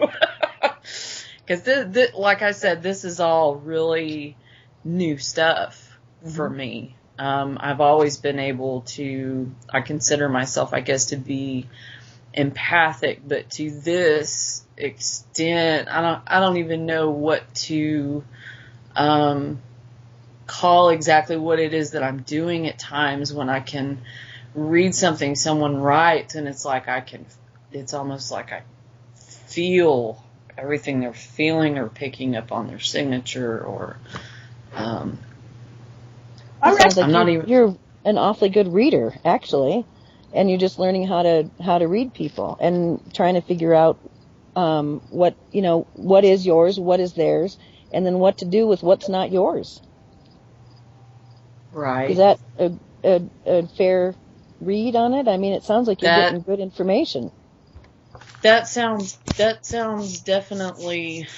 Because, like I said, this is all really new stuff for me. I've always been able to, I consider myself, I guess, to be empathic, but to this extent, I don't even know what to call exactly what it is that I'm doing at times when I can read something someone writes, and it's almost like I feel everything they're feeling or picking up on their signature, or sounds like you're an awfully good reader, actually, and you're just learning how to read people and trying to figure out what is yours, what is theirs, and then what to do with what's not yours. Right. Is that a fair read on it? I mean, it sounds like you're getting good information. That sounds definitely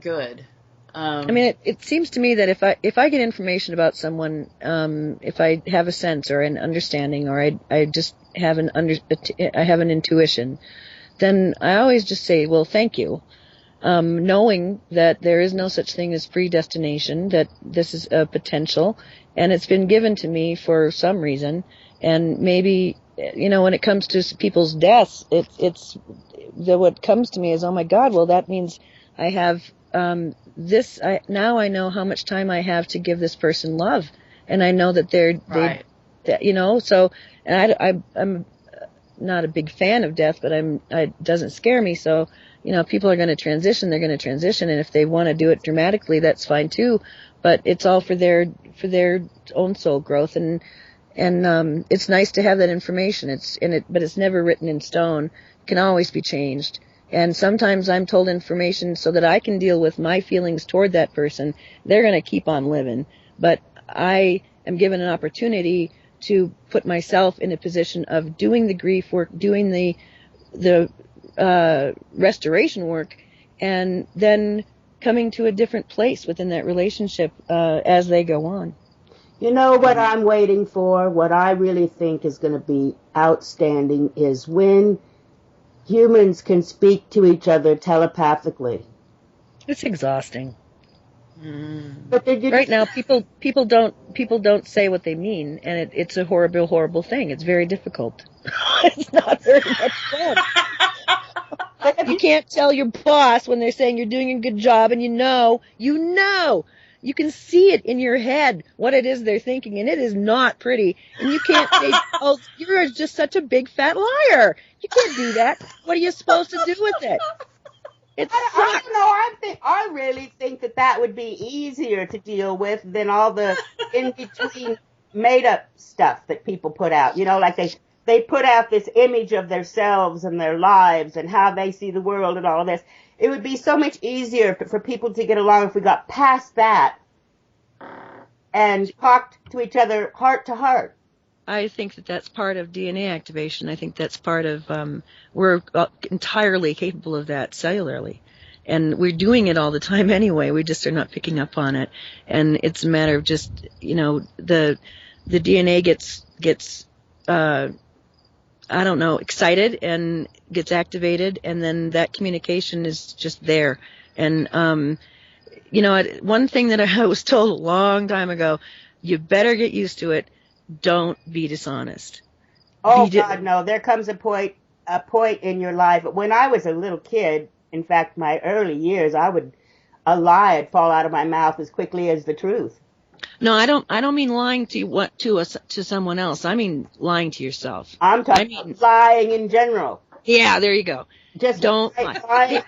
good. I mean, it seems to me that if I get information about someone, if I have a sense or an understanding, or I just have I have an intuition, then I always just say, well, thank you. Knowing that there is no such thing as predestination, that this is a potential, and it's been given to me for some reason, and maybe, when it comes to people's deaths, what comes to me is, oh my God, well, that means I have, now I know how much time I have to give this person love, and I know that so, and I'm not a big fan of death, but it doesn't scare me, so, people are going to transition, they're going to transition, and if they want to do it dramatically, that's fine too, but it's all for their own soul growth, and it's nice to have that information. But it's never written in stone. It can always be changed. And sometimes I'm told information so that I can deal with my feelings toward that person. They're going to keep on living, but I am given an opportunity to put myself in a position of doing the grief work, doing the restoration work, and then coming to a different place within that relationship as they go on. You know what I'm waiting for? What I really think is going to be outstanding is when humans can speak to each other telepathically. It's exhausting. But right now, people don't say what they mean, and it's a horrible, horrible thing. It's very difficult. It's not very much fun. You can't tell your boss when they're saying you're doing a good job, and you know, you can see it in your head what it is they're thinking, and it is not pretty. And you can't say, "Oh, you're just such a big fat liar." You can't do that. What are you supposed to do with it? I don't know. I really think that would be easier to deal with than all the in-between made-up stuff that people put out. Like they put out this image of themselves and their lives and how they see the world and all of this. It would be so much easier for people to get along if we got past that and talked to each other heart to heart. I think that that's part of DNA activation. I think that's part of, we're entirely capable of that cellularly. And we're doing it all the time anyway. We just are not picking up on it. And it's a matter of just, the DNA gets excited and gets activated, and then that communication is just there. And, one thing that I was told a long time ago, you better get used to it. Don't be dishonest. Oh, God, no. There comes a point in your life. When I was a little kid, in fact, my early years, a lie would fall out of my mouth as quickly as the truth. No, I don't mean lying to someone else. I mean lying to yourself. I'm talking about lying in general. Yeah, there you go. Just don't lie.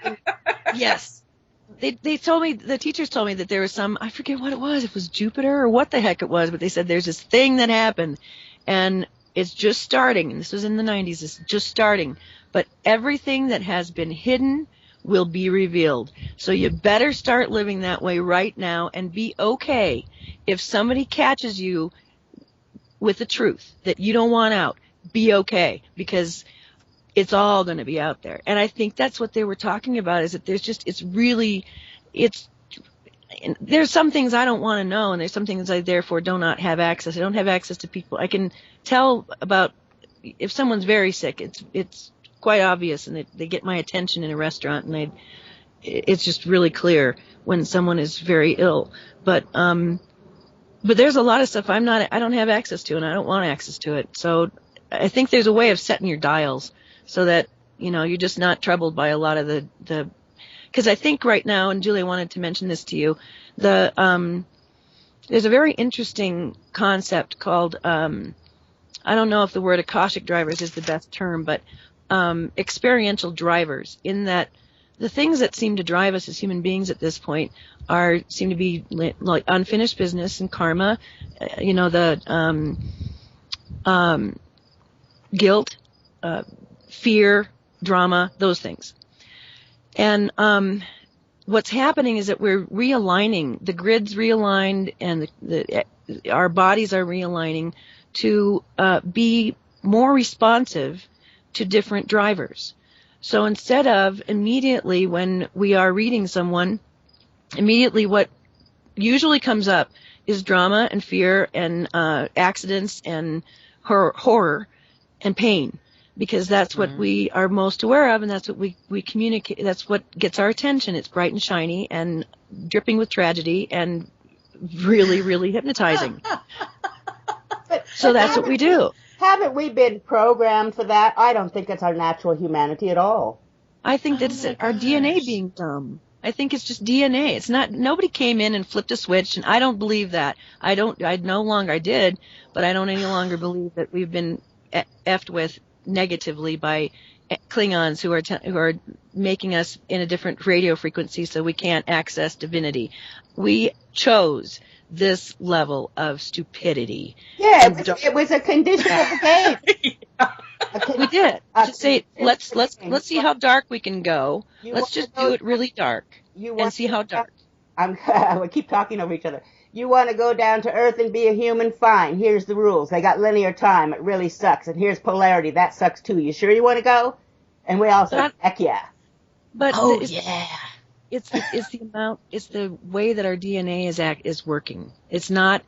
Yes. They told me, the teachers told me that there was I forget what it was. It was Jupiter or what the heck it was, but they said there's this thing that happened and it's just starting. And this was in the 90s. It's just starting. But everything that has been hidden will be revealed. So you better start living that way right now and be okay if somebody catches you with the truth that you don't want out. Be okay, because it's all going to be out there. And I think that's what they were talking about, is that there's some things I don't want to know, and there's some things I therefore do not have access. I don't have access to people. I can tell about if someone's very sick. It's quite obvious, and they get my attention in a restaurant, and it's just really clear when someone is very ill. But there's a lot of stuff I don't have access to, and I don't want access to it. So I think there's a way of setting your dials so that, you're just not troubled by a lot of the because I think right now, and Julie, I wanted to mention this to you, there's a very interesting concept called, I don't know if the word Akashic drivers is the best term, but experiential drivers, in that the things that seem to drive us as human beings at this point seem to be like unfinished business and karma, the guilt, fear, drama, those things. And what's happening is that we're realigning, the grid's realigned, and our bodies are realigning to be more responsive to different drivers. So instead of immediately, when we are reading someone, immediately what usually comes up is drama and fear and accidents and horror and pain, because that's what we are most aware of, and that's what we communicate. That's what gets our attention. It's bright and shiny and dripping with tragedy and really, really hypnoptizing. So that's what we do. Haven't we been programmed for that? I don't think it's our natural humanity at all. I think that it's our DNA being dumb. I think it's just DNA. It's not, nobody came in and flipped a switch, and I don't believe that. I no longer, I did, but I don't any longer believe that we've been effed with negatively by Klingons who are making us in a different radio frequency so we can't access divinity. We chose this level of stupidity. Yeah, it was a condition of the game. We did. Just say, let's see how dark we can go. Let's just do it really dark and see how dark. We keep talking over each other. You want to go down to Earth and be a human? Fine. Here's the rules. They got linear time. It really sucks. And here's polarity. That sucks too. You sure you want to go? And we all said, heck yeah. But it's the way that our DNA is working. It's not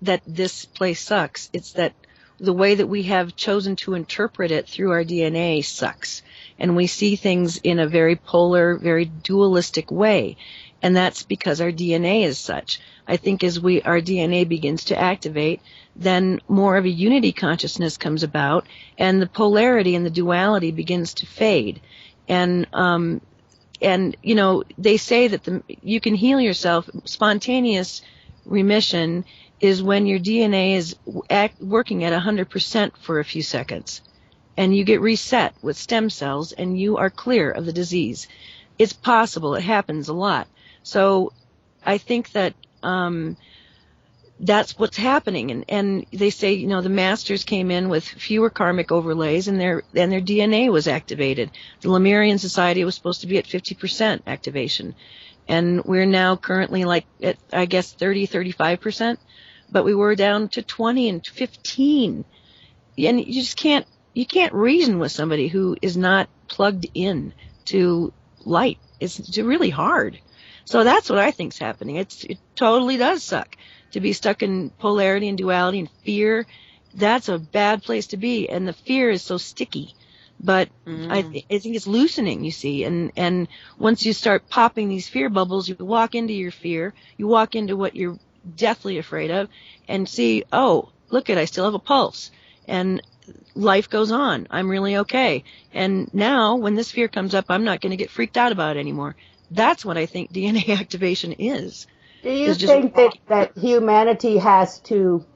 that this place sucks. It's that the way that we have chosen to interpret it through our DNA sucks. And we see things in a very polar, very dualistic way. And that's because our DNA is such. I think as our DNA begins to activate, then more of a unity consciousness comes about, and the polarity and the duality begins to fade. And they say that you can heal yourself. Spontaneous remission is when your DNA is working at 100% for a few seconds, and you get reset with stem cells, and you are clear of the disease. It's possible. It happens a lot. So I think that that's what's happening. And they say, the masters came in with fewer karmic overlays, and their DNA was activated. The Lemurian society was supposed to be at 50% activation. And we're now currently like at, I guess, 35%, but we were down to 20 and 15. And you can't reason with somebody who is not plugged in to light. It's really hard. So that's what I think's happening. It totally does suck to be stuck in polarity and duality and fear. That's a bad place to be, and the fear is so sticky. But I think it's loosening, you see, and once you start popping these fear bubbles, you walk into your fear, you walk into what you're deathly afraid of, and see, oh, look I still have a pulse, and life goes on. I'm really okay. And now, when this fear comes up, I'm not going to get freaked out about it anymore. That's what I think DNA activation is. Do you think that humanity has to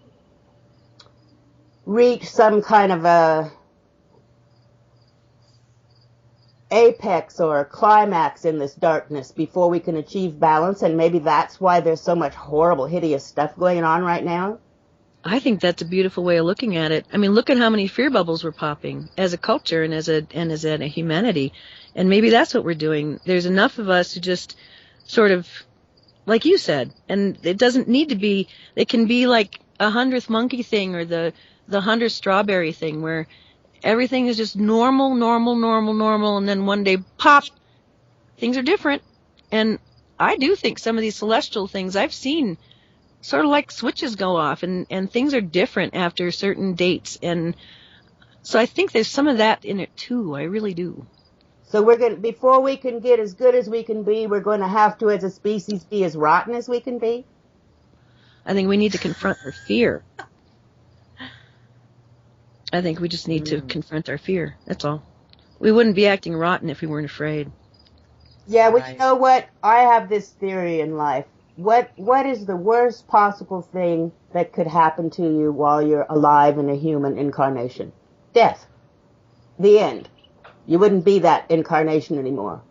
reach some kind of a apex or a climax in this darkness before we can achieve balance, and maybe that's why there's so much horrible, hideous stuff going on right now? I think that's a beautiful way of looking at it. I mean, look at how many fear bubbles we're popping as a culture and as a humanity. And maybe that's what we're doing. There's enough of us who just sort of, like you said, and it doesn't need to be, it can be like a 100th monkey thing or the 100th strawberry thing where everything is just normal, and then one day, pop, things are different. And I do think some of these celestial things I've seen sort of like switches go off and things are different after certain dates. And so I think there's some of that in it too. I really do. So before we can get as good as we can be, we're going to have to, as a species, be as rotten as we can be? I think we need to confront our fear. I think we just need to confront our fear. That's all. We wouldn't be acting rotten if we weren't afraid. Yeah, well, you know what? I have this theory in life. What is the worst possible thing that could happen to you while you're alive in a human incarnation? Death. The end. You wouldn't be that incarnation anymore.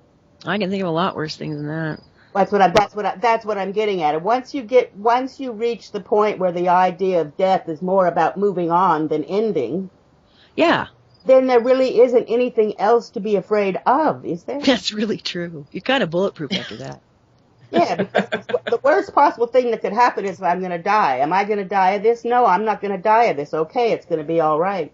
I can think of a lot worse things than that. That's what I'm getting at. And once you reach the point where the idea of death is more about moving on than ending. Yeah. Then there really isn't anything else to be afraid of, is there? That's really true. You're kind of bulletproof after that. Yeah, because the worst possible thing that could happen is I'm going to die. Am I going to die of this? No, I'm not going to die of this. Okay, it's going to be all right.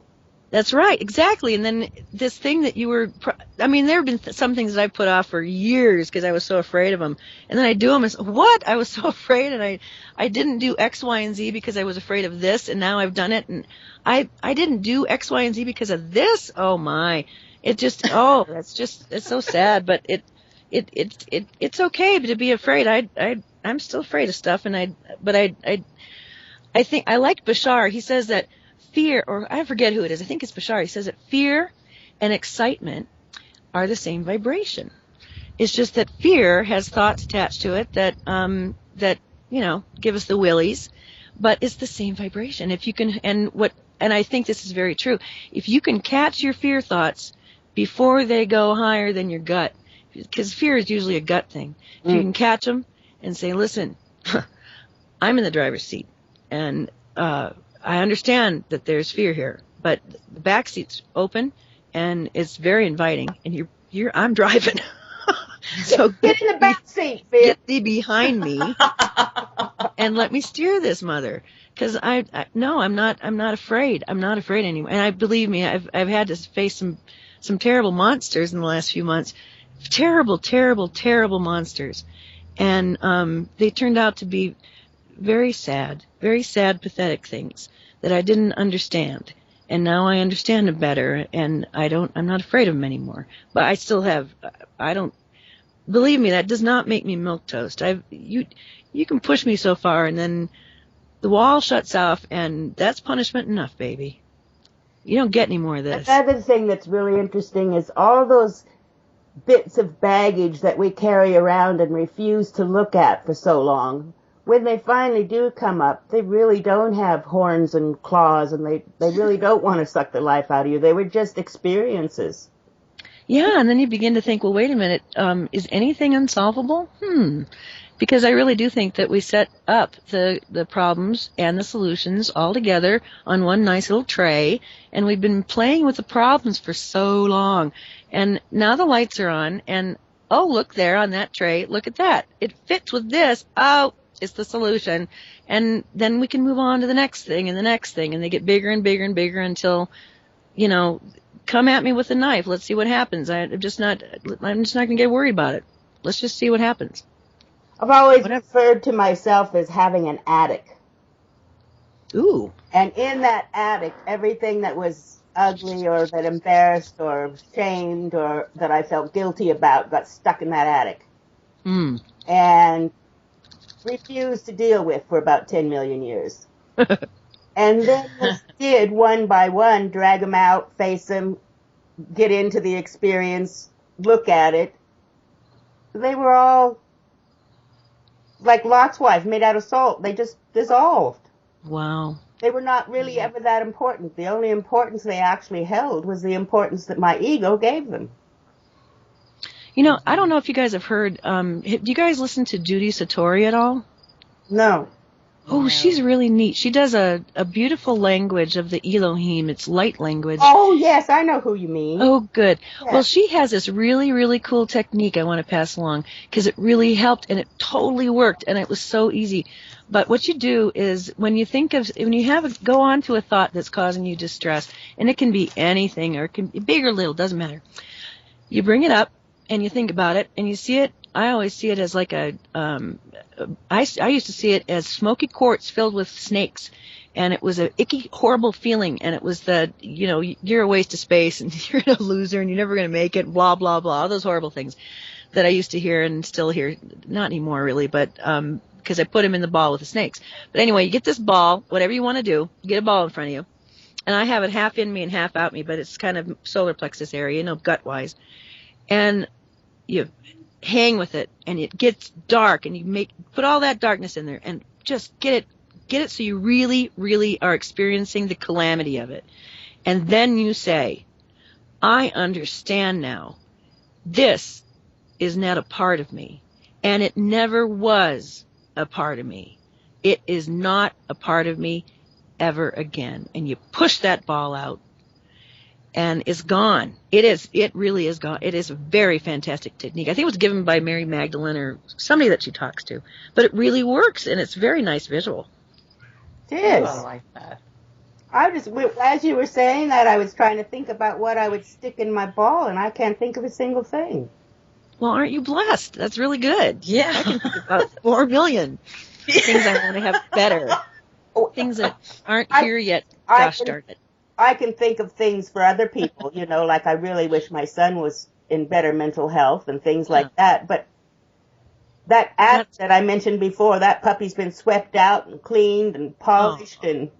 That's right, exactly. And then this thing that you were, I mean, there have been some things that I put off for years because I was so afraid of them. And then I do them and what? I was so afraid and I didn't do X, Y, and Z because I was afraid of this and now I've done it. And I didn't do X, Y, and Z because of this. Oh my. It just, it's so sad. But it's okay to be afraid. I'm still afraid of stuff. And I think I like Bashar. He says that fear, or I forget who it is, I think it's Bashar, he says that fear and excitement are the same vibration. It's just that fear has thoughts attached to it that give us the willies, but it's the same vibration. If you can, and I think this is very true, if you can catch your fear thoughts before they go higher than your gut, because fear is usually a gut thing, if you can catch them and say, listen, I'm in the driver's seat, and I understand that there's fear here, but the back seat's open and it's very inviting, and I'm driving. So get in the back seat, fear. Get thee behind me and let me steer this mother. Because I'm not afraid. I'm not afraid anymore. And believe me, I've had to face some terrible monsters in the last few months. Terrible, terrible, terrible monsters. And they turned out to be very sad, pathetic things that I didn't understand. And now I understand them better, and I'm not afraid of them anymore. But I still believe me, that does not make me milquetoast. You can push me so far, and then the wall shuts off, and that's punishment enough, baby. You don't get any more of this. Another thing that's really interesting is all those bits of baggage that we carry around and refuse to look at for so long. When they finally do come up, they really don't have horns and claws, and they really don't want to suck the life out of you. They were just experiences. Yeah, and then you begin to think, well, wait a minute, is anything unsolvable? Because I really do think that we set up the problems and the solutions all together on one nice little tray, and we've been playing with the problems for so long. And now the lights are on, and oh, look there on that tray. Look at that. It fits with this. Oh, it's the solution. And then we can move on to the next thing and the next thing. And they get bigger and bigger and bigger until, come at me with a knife. Let's see what happens. I'm just not going to get worried about it. Let's just see what happens. I've always referred to myself as having an attic. Ooh. And in that attic, everything that was ugly or that embarrassed or shamed or that I felt guilty about got stuck in that attic. Mm. And refused to deal with for about 10 million years. And then just did, one by one, drag them out, face them, get into the experience, look at it. They were all like Lot's wife, made out of salt. They just dissolved. Wow. They were not really ever that important. The only importance they actually held was the importance that my ego gave them. I don't know if you guys have heard, do you guys listen to Judy Satori at all? No. Oh, she's really neat. She does a beautiful language of the Elohim. It's light language. Oh, yes, I know who you mean. Oh, good. Yeah. Well, she has this really, really cool technique I want to pass along because it really helped and it totally worked and it was so easy. But what you do is when you go on to a thought that's causing you distress, and it can be anything or it can be big or little, doesn't matter. You bring it up and you think about it and you see it. I always see it as like I used to see it as smoky quartz filled with snakes, and it was an icky, horrible feeling, and it was you're a waste of space, and you're a loser, and you're never going to make it, blah, blah, blah, all those horrible things that I used to hear and still hear, not anymore really, but because I put him in the ball with the snakes. But anyway, you get this ball, whatever you want to do, you get a ball in front of you, and I have it half in me and half out me, but it's kind of solar plexus area, gut-wise, and you hang with it, and it gets dark, and you put all that darkness in there, and just get it so you really, really are experiencing the calamity of it. And then you say, I understand now. This is not a part of me, and it never was a part of me. It is not a part of me ever again. And you push that ball out, and it's gone. It really is gone. It is a very fantastic technique. I think it was given by Mary Magdalene or somebody that she talks to. But it really works, and it's a very nice visual. It is. I like that. As you were saying that, I was trying to think about what I would stick in my ball, and I can't think of a single thing. Well, aren't you blessed? That's really good. Yeah. I can think about 4 million things I want to have better. Things that aren't here yet. Gosh darn it. I can think of things for other people, like I really wish my son was in better mental health and things like that. But that attic that I mentioned before, that puppy's been swept out and cleaned and polished and.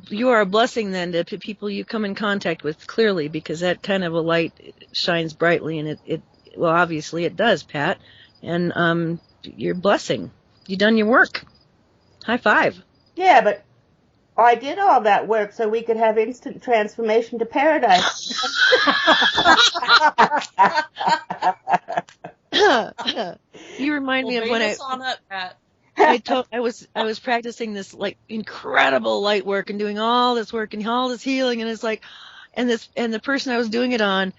You are a blessing then to people you come in contact with clearly, because that kind of a light shines brightly, and it obviously it does, Pat. And you're a blessing. You done your work. High five. Yeah, but I did all that work so we could have instant transformation to paradise. You remind me of when on up, Pat. I was practicing this like incredible light work and doing all this work and all this healing, and it's like, and the person I was doing it on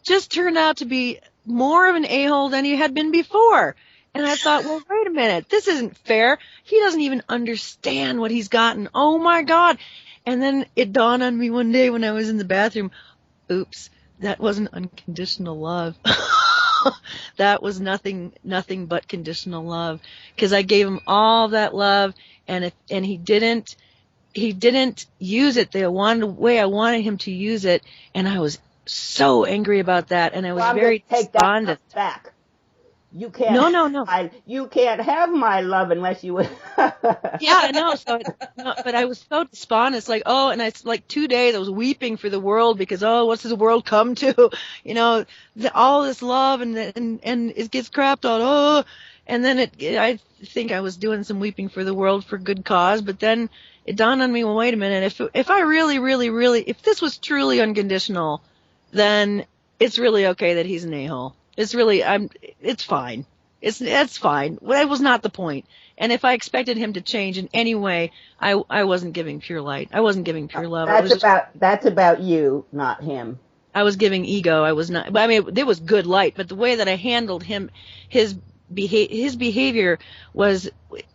just turned out to be more of an a-hole than he had been before. And I thought, well, wait a minute, this isn't fair. He doesn't even understand what he's gotten. Oh my God. And then it dawned on me one day when I was in the bathroom, oops, that wasn't unconditional love. That was nothing but conditional love, because I gave him all that love, and he didn't use it the way I wanted him to use it, and I was so angry about that, and I was very despondent. That back. You can't. No. You can't have my love unless you. Yeah, I know. But I was so despondent. It's like, and it's like 2 days I was weeping for the world because, what's this world come to? All this love and it gets crapped on. And then I think I was doing some weeping for the world for good cause. But then it dawned on me, well, wait a minute. If I really, really, really, if this was truly unconditional, then it's really okay that he's an a-hole. It's really, it's fine. It's fine. That was not the point. And if I expected him to change in any way, I wasn't giving pure light. I wasn't giving pure love. That's about you, not him. I was giving ego. I was not. But I mean, there was good light. But the way that I handled him, his behavior was,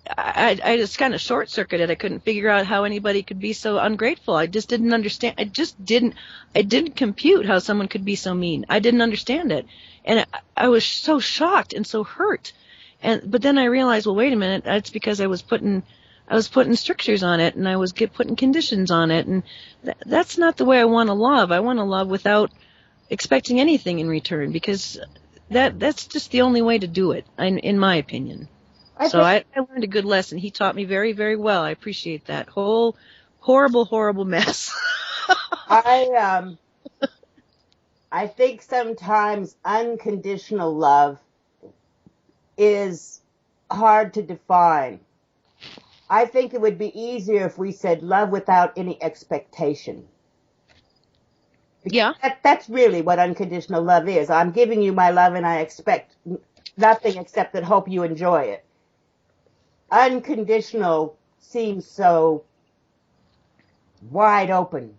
I just kind of short circuited. I couldn't figure out how anybody could be so ungrateful. I just didn't understand. I didn't compute how someone could be so mean. I didn't understand it, and I was so shocked and so hurt. But then I realized, well, wait a minute. That's because I was putting strictures on it, and I was putting conditions on it, and that's not the way I want to love. I want to love without expecting anything in return, because that's just the only way to do it, in my opinion. I learned a good lesson. He taught me very, very well. I appreciate that whole horrible mess. I think sometimes unconditional love is hard to define. I think it would be easier if we said love without any expectation. Yeah. That's really what unconditional love is. I'm giving you my love and I expect nothing except that hope you enjoy it. Unconditional seems so wide open.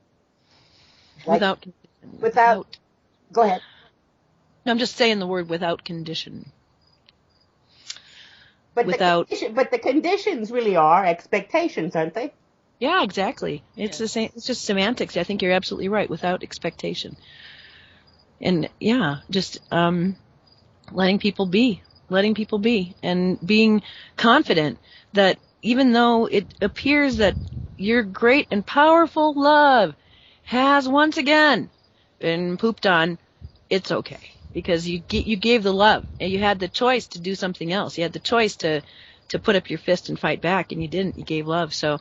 Without. Go ahead. No, I'm just saying the word without condition. But the conditions really are expectations, aren't they? Yeah, exactly. It's the same. It's just semantics. I think you're absolutely right. Without expectation, and just letting people be, and being confident that even though it appears that your great and powerful love has once again been pooped on, it's okay. Because you gave the love, and you had the choice to do something else. You had the choice to put up your fist and fight back, and you didn't. You gave love. So,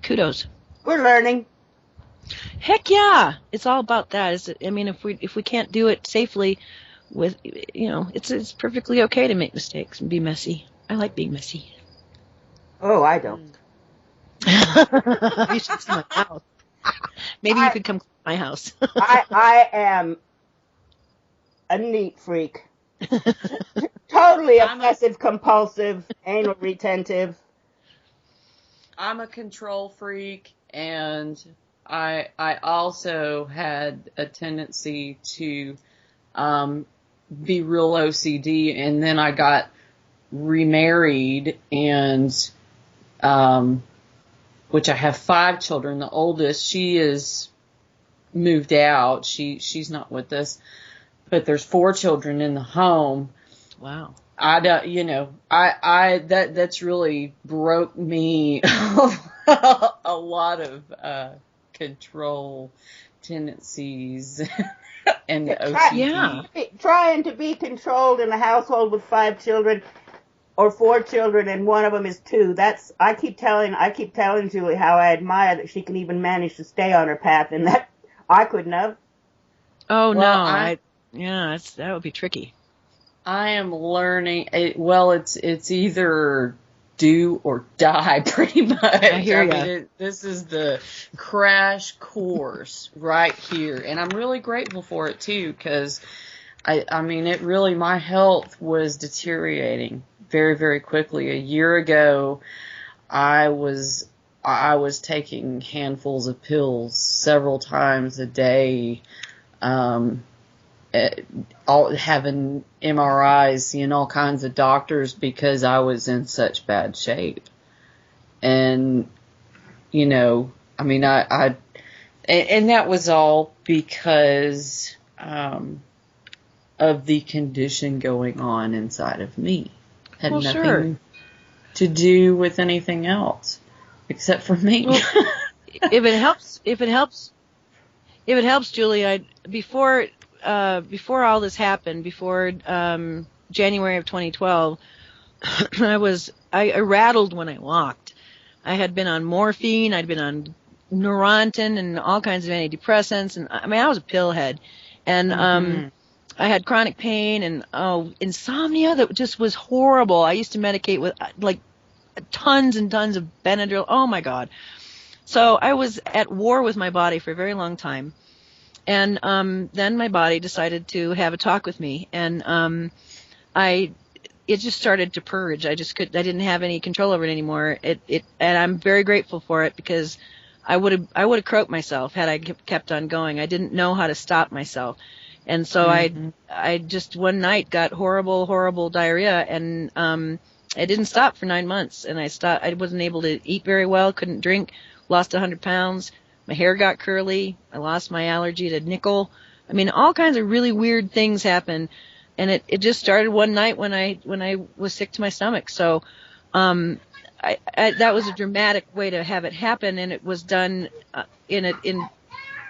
kudos. We're learning. Heck yeah, it's all about that. If we can't do it safely, it's perfectly okay to make mistakes and be messy. I like being messy. Oh, I don't. You should see my house. Maybe you could come to my house. I am a neat freak. Totally obsessive, compulsive, anal retentive. I'm a control freak, and I also had a tendency to be real OCD, and then I got remarried, and which I have 5 children. The oldest, she is moved out. She's not with us. But there's 4 children in the home. Wow. I don't, that's really broke me a lot of control tendencies and OCD. Yeah. Trying to be controlled in a household with 5 children or 4 children, and one of them is 2. I keep telling Julie how I admire that she can even manage to stay on her path, and that I couldn't have. Oh, well, no, that would be tricky. I am learning. It's either do or die, pretty much. I hear you. This is the crash course right here, and I'm really grateful for it too, because my health was deteriorating very, very quickly. A year ago, I was taking handfuls of pills several times a day. Having MRIs, seeing all kinds of doctors because I was in such bad shape. And, and that was all because, of the condition going on inside of me. Had nothing to do with anything else except for me. Well, if it helps, Julie, before all this happened, before January of 2012, I rattled when I walked. I had been on morphine, I'd been on Neurontin and all kinds of antidepressants, and I was a pillhead, and I had chronic pain and insomnia that just was horrible. I used to medicate with like tons and tons of Benadryl. Oh my God! So I was at war with my body for a very long time. And then my body decided to have a talk with me, and it just started to purge. I didn't have any control over it anymore. And I'm very grateful for it, because I would have croaked myself had I kept on going. I didn't know how to stop myself. And so I just one night got horrible diarrhea, and I didn't stop for 9 months. And I wasn't able to eat very well, couldn't drink, lost 100 pounds. My hair got curly. I lost my allergy to nickel. I mean, all kinds of really weird things happened. And it just started one night when I was sick to my stomach. So that was a dramatic way to have it happen, and it was done in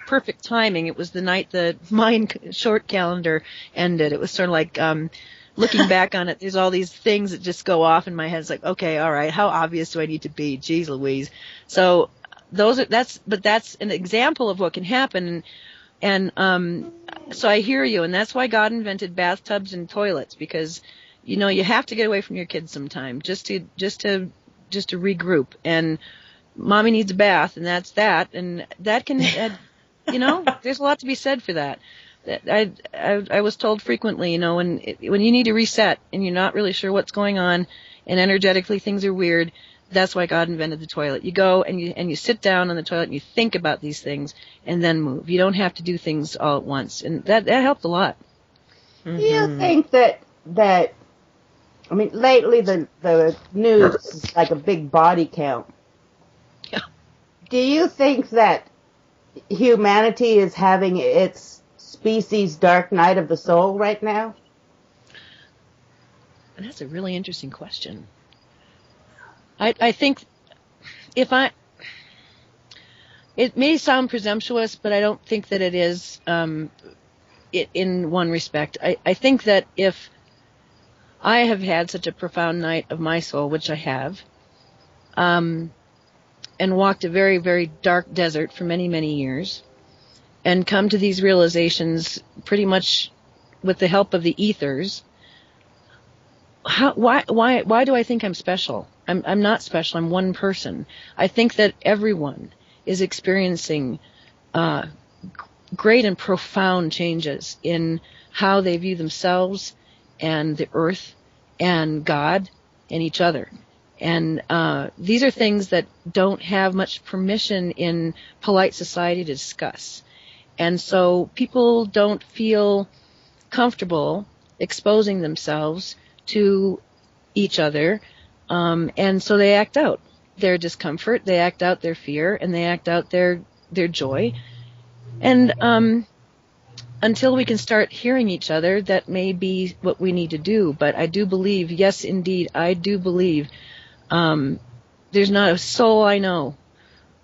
perfect timing. It was the night the Mayan short calendar ended. It was sort of like looking back on it, there's all these things that just go off in my head. It's like, okay, all right, how obvious do I need to be? Jeez Louise. So that's an example of what can happen. And so I hear you, and that's why God invented bathtubs and toilets, because you have to get away from your kids sometime just to regroup. And mommy needs a bath, and that's that. And that can, there's a lot to be said for that. I was told frequently, when you need to reset and you're not really sure what's going on, and energetically things are weird, that's why God invented the toilet. You go and you sit down on the toilet and you think about these things and then move. You don't have to do things all at once, and that helped a lot. Do you think that I mean, lately the news is like a big body count. Yeah. Do you think that humanity is having its species dark night of the soul right now? And that's a really interesting question. I think it may sound presumptuous, but I don't think that it is in one respect. I think that if I have had such a profound night of my soul, which I have, and walked a very, very dark desert for many, many years, and come to these realizations pretty much with the help of the ethers. Why do I think I'm special? I'm not special. I'm one person. I think that everyone is experiencing great and profound changes in how they view themselves and the earth and God and each other. And these are things that don't have much permission in polite society to discuss. And so people don't feel comfortable exposing themselves to each other, and so they act out their discomfort, they act out their fear, and they act out their joy. And until we can start hearing each other, that may be what we need to do. But I do believe, yes, indeed, I do believe there's not a soul I know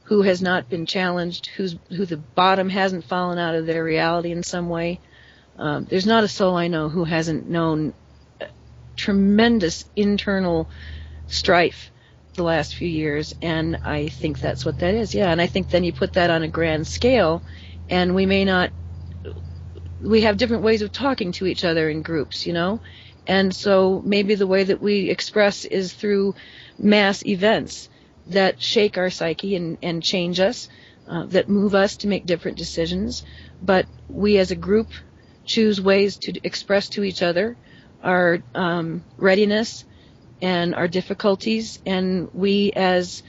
who has not been challenged, who the bottom hasn't fallen out of their reality in some way. There's not a soul I know who hasn't known tremendous internal strife the last few years, and I think that's what that is. Yeah, and I think then you put that on a grand scale, and we have different ways of talking to each other in groups, and so maybe the way that we express is through mass events that shake our psyche and change us, that move us to make different decisions, but we as a group choose ways to express to each other our readiness and our difficulties, and we as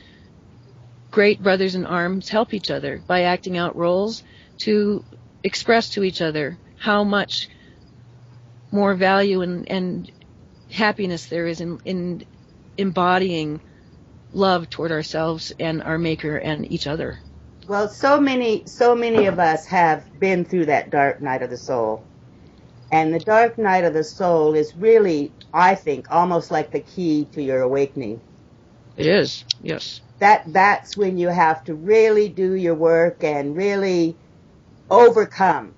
great brothers in arms help each other by acting out roles to express to each other how much more value and happiness there is in embodying love toward ourselves and our Maker and each other. Well, so many of us have been through that dark night of the soul. And the dark night of the soul is really, I think, almost like the key to your awakening. It is, yes. That's when you have to really do your work and really overcome.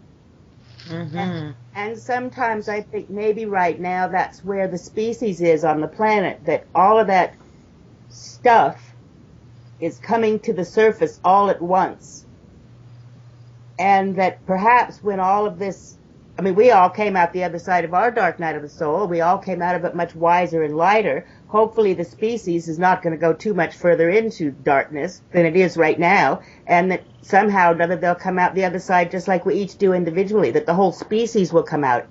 Mm-hmm. And sometimes I think maybe right now that's where the species is on the planet, that all of that stuff is coming to the surface all at once. And that perhaps when all of this, I mean, we all came out the other side of our dark night of the soul. We all came out of it much wiser and lighter. Hopefully the species is not going to go too much further into darkness than it is right now, and that somehow or another they'll come out the other side just like we each do individually, that the whole species will come out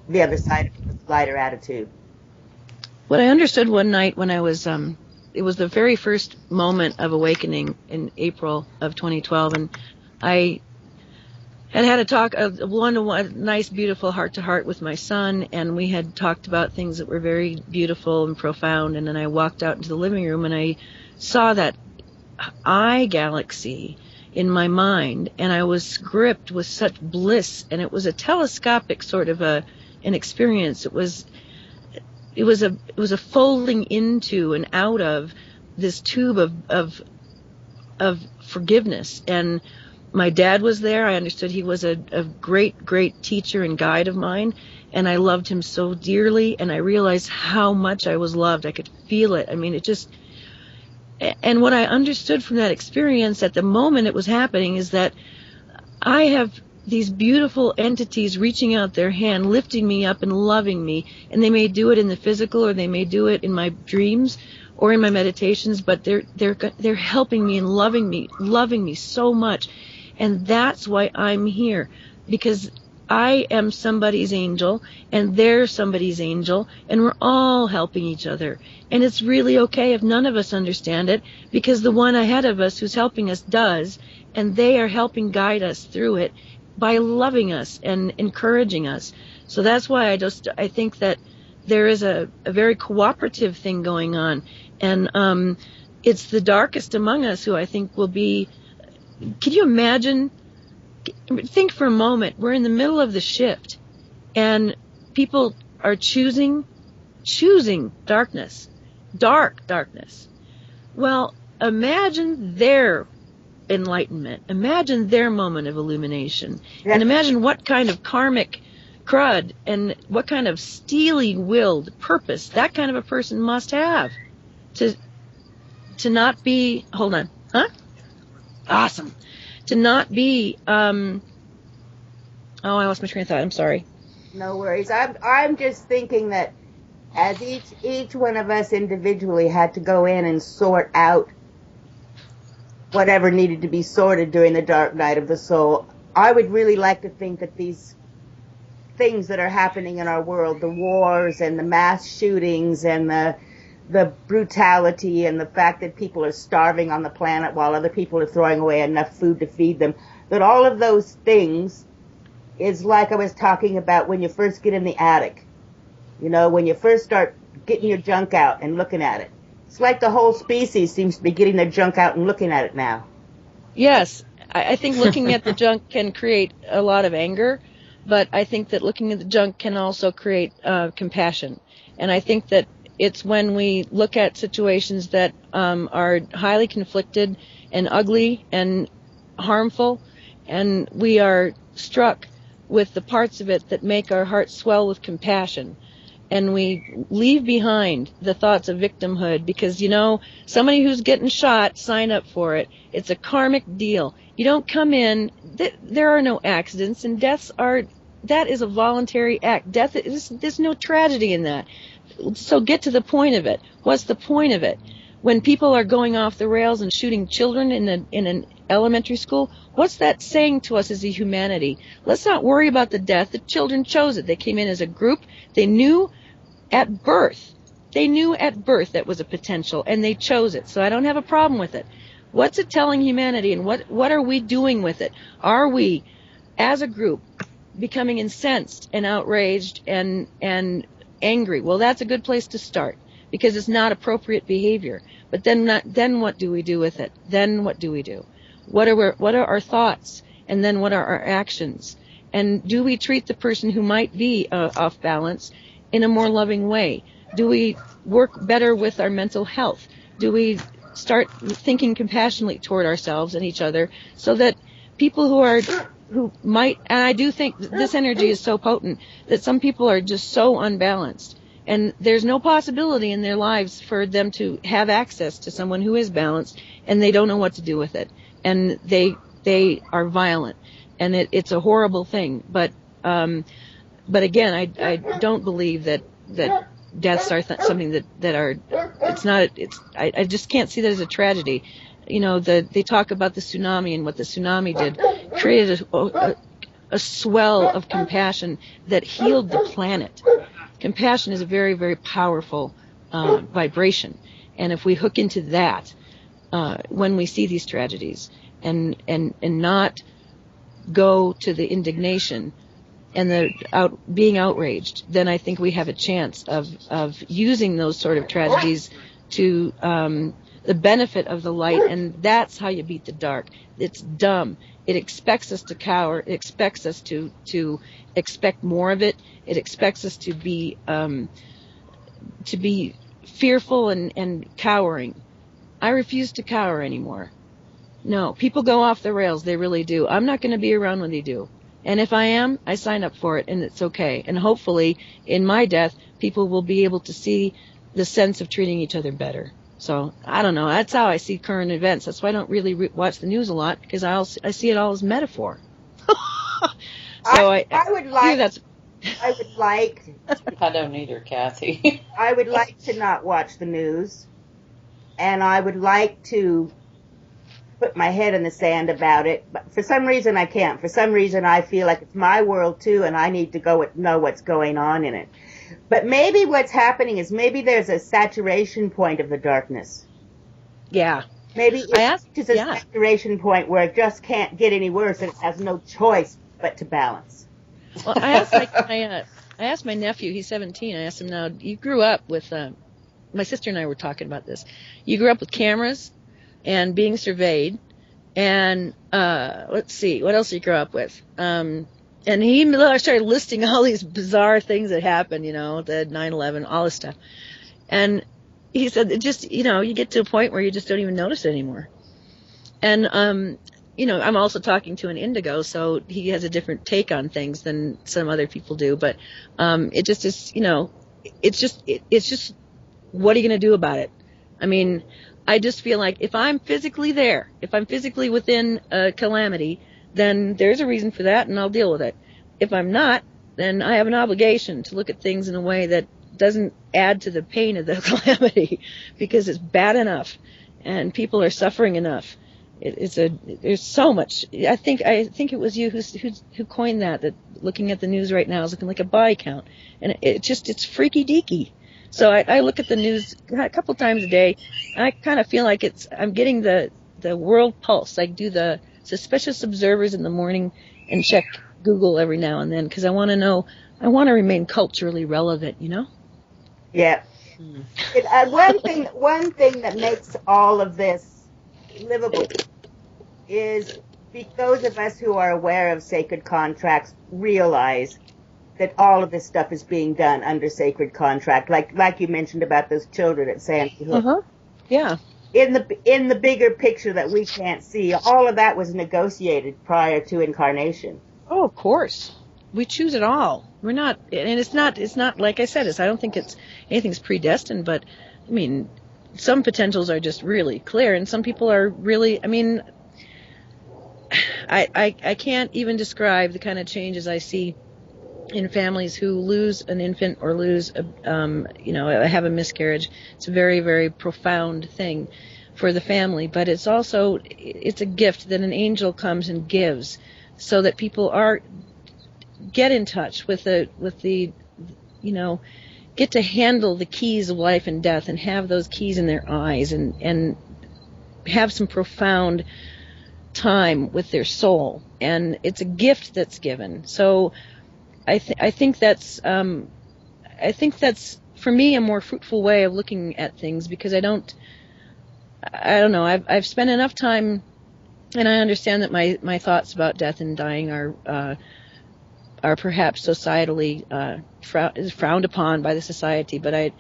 the other side with a lighter attitude. What I understood one night when I was it was the very first moment of awakening in April of 2012, and I had a talk, a one-on-one, nice, beautiful heart-to-heart with my son, and we had talked about things that were very beautiful and profound, and then I walked out into the living room, and I saw that eye galaxy in my mind, and I was gripped with such bliss, and it was a telescopic sort of an experience. It was a folding into and out of this tube of forgiveness. And my dad was there. I understood he was a great teacher and guide of mine, and I loved him so dearly, and I realized how much I was loved. I could feel it. I mean, it just... And what I understood from that experience at the moment it was happening is that I have these beautiful entities reaching out their hand, lifting me up and loving me, and they may do it in the physical, or they may do it in my dreams or in my meditations, but they're helping me and loving me so much. And that's why I'm here, because I am somebody's angel, and they're somebody's angel, and we're all helping each other. And it's really okay if none of us understand it, because the one ahead of us who's helping us does, and they are helping guide us through it by loving us and encouraging us. So that's why I think that there is a very cooperative thing going on. And it's the darkest among us who I think will be... Can you imagine... Think for a moment, we're in the middle of the shift, and people are choosing darkness, darkness. Well, imagine their enlightenment, imagine their moment of illumination, and imagine what kind of karmic crud and what kind of steely-willed purpose that kind of a person must have to not be... Hold on. Huh? Awesome. To not be, I lost my train of thought. I'm sorry. No worries. I'm just thinking that as each one of us individually had to go in and sort out whatever needed to be sorted during the dark night of the soul, I would really like to think that these things that are happening in our world, the wars and the mass shootings and the brutality and the fact that people are starving on the planet while other people are throwing away enough food to feed them, that all of those things is like I was talking about when you first get in the attic. You know, when you first start getting your junk out and looking at it. It's like the whole species seems to be getting their junk out and looking at it now. Yes, I think looking at the junk can create a lot of anger, but I think that looking at the junk can also create compassion. And I think that it's when we look at situations that are highly conflicted and ugly and harmful, and we are struck with the parts of it that make our hearts swell with compassion. And we leave behind the thoughts of victimhood, because, you know, somebody who's getting shot, sign up for it. It's a karmic deal. You don't come in, there are no accidents, and that is a voluntary act. Death, there's no tragedy in that. So get to the point of it. What's the point of it? When people are going off the rails and shooting children in an elementary school, what's that saying to us as a humanity? Let's not worry about the death. The children chose it. They came in as a group. They knew at birth that was a potential, and they chose it. So I don't have a problem with it. What's it telling humanity, and what are we doing with it? Are we, as a group, becoming incensed and outraged and angry? Well, that's a good place to start, because it's not appropriate behavior. But then what do we do with it? Then what do we do? What are our thoughts? And then what are our actions? And do we treat the person who might be off balance in a more loving way? Do we work better with our mental health? Do we start thinking compassionately toward ourselves and each other, so that people who might, and I do think this energy is so potent that some people are just so unbalanced, and there's no possibility in their lives for them to have access to someone who is balanced, and they don't know what to do with it, and they are violent, and it's a horrible thing. But again, I don't believe that deaths are something that are, I just can't see that as a tragedy. You know, they talk about the tsunami, and what the tsunami did, created a swell of compassion that healed the planet. Compassion is a very, very powerful vibration, And if we hook into that when we see these tragedies, and not go to the indignation and the being outraged, then I think we have a chance of using those sort of tragedies to the benefit of the light, and that's how you beat the dark. It's dumb. It expects us to cower. It expects us to expect more of it. It expects us to be fearful and cowering. I refuse to cower anymore. No, people go off the rails. They really do. I'm not going to be around when they do. And if I am, I sign up for it, and it's okay. And hopefully, in my death, people will be able to see the sense of treating each other better. So, I don't know. That's how I see current events. That's why I don't really watch the news a lot, because I see it all as metaphor. So I would like... I don't either, Kathy. I would like to not watch the news, and I would like to put my head in the sand about it, but for some reason I can't. For some reason I feel like it's my world too, and I need to know what's going on in it. But maybe what's happening is maybe there's a saturation point of the darkness. Yeah. Maybe it's a saturation point where it just can't get any worse, and it has no choice but to balance. Well, I asked my nephew, he's 17, I asked him, now, you grew up with, my sister and I were talking about this, you grew up with cameras and being surveyed, and let's see, what else did you grow up with? And he started listing all these bizarre things that happened, the 9/11, all this stuff. And he said, it just, you get to a point where you just don't even notice it anymore. And, I'm also talking to an indigo, so he has a different take on things than some other people do. But it just is, it's just, what are you going to do about it? I mean, I just feel like if I'm physically there, if I'm physically within a calamity, then there's a reason for that, and I'll deal with it. If I'm not, then I have an obligation to look at things in a way that doesn't add to the pain of the calamity, because it's bad enough, and people are suffering enough. There's so much. I think it was you who coined that looking at the news right now is looking like a body count, and it's freaky deaky. So I look at the news a couple times a day, and I kind of feel like I'm getting the world pulse. I do the suspicious observers in the morning and check Google every now and then, because I want to know, I want to remain culturally relevant, Yeah. One thing that makes all of this livable is those of us who are aware of sacred contracts realize that all of this stuff is being done under sacred contract, like you mentioned about those children at Sandy Hook. Uh-huh. Yeah. In the bigger picture that we can't see, all of that was negotiated prior to incarnation. Oh, of course. We choose it all. We're not, and it's not like I said, I don't think anything's predestined, but I mean, some potentials are just really clear, and some people are really, I mean, I can't even describe the kind of changes I see in families who lose an infant or lose have a miscarriage. It's a very, very profound thing for the family, but it's a gift that an angel comes and gives, so that people get in touch with the get to handle the keys of life and death, and have those keys in their eyes, and have some profound time with their soul. And it's a gift that's given. So I think that's for me a more fruitful way of looking at things, because I don't know, I've spent enough time, and I understand that my thoughts about death and dying are perhaps societally frowned upon by the society, but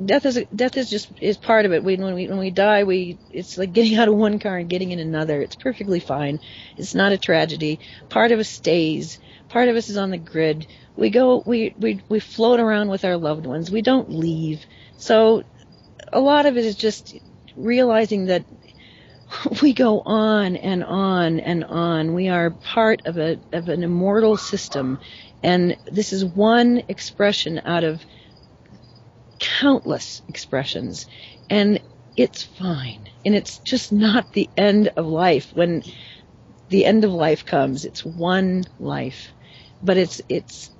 death is part of it. When we die, it's like getting out of one car and getting in another. It's perfectly fine. It's not a tragedy. Part of us stays. Part of us is on the grid. We float around with our loved ones. We don't leave. So a lot of it is just realizing that we go on and on and on. We are part of an immortal system, and this is one expression out of countless expressions, and it's fine. And it's just not the end of life. When the end of life comes, it's one life, but it's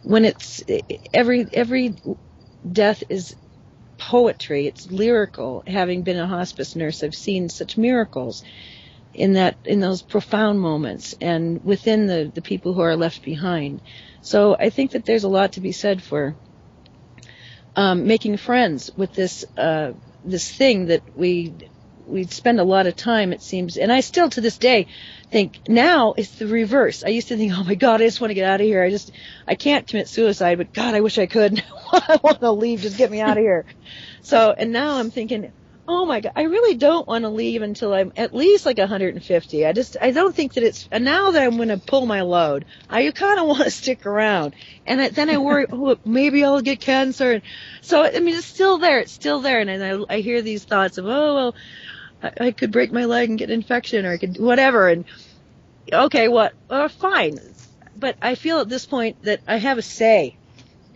when it's every death is poetry. It's lyrical. Having been a hospice nurse, I've seen such miracles in those profound moments and within the people who are left behind. So I think that there's a lot to be said for making friends with this thing that we spend a lot of time, it seems, and I still to this day think now it's the reverse. I used to think, oh my God, I just want to get out of here. I can't commit suicide, but God, I wish I could. I want to leave. Just get me out of here. So, and now I'm thinking, oh my God, I really don't want to leave until I'm at least like 150. I don't think that and now that I'm going to pull my load, I kind of want to stick around. And then I worry, oh, maybe I'll get cancer. So, I mean, it's still there. It's still there. And I hear these thoughts of, oh, well, I could break my leg and get an infection, or I could whatever. And okay, fine. But I feel at this point that I have a say.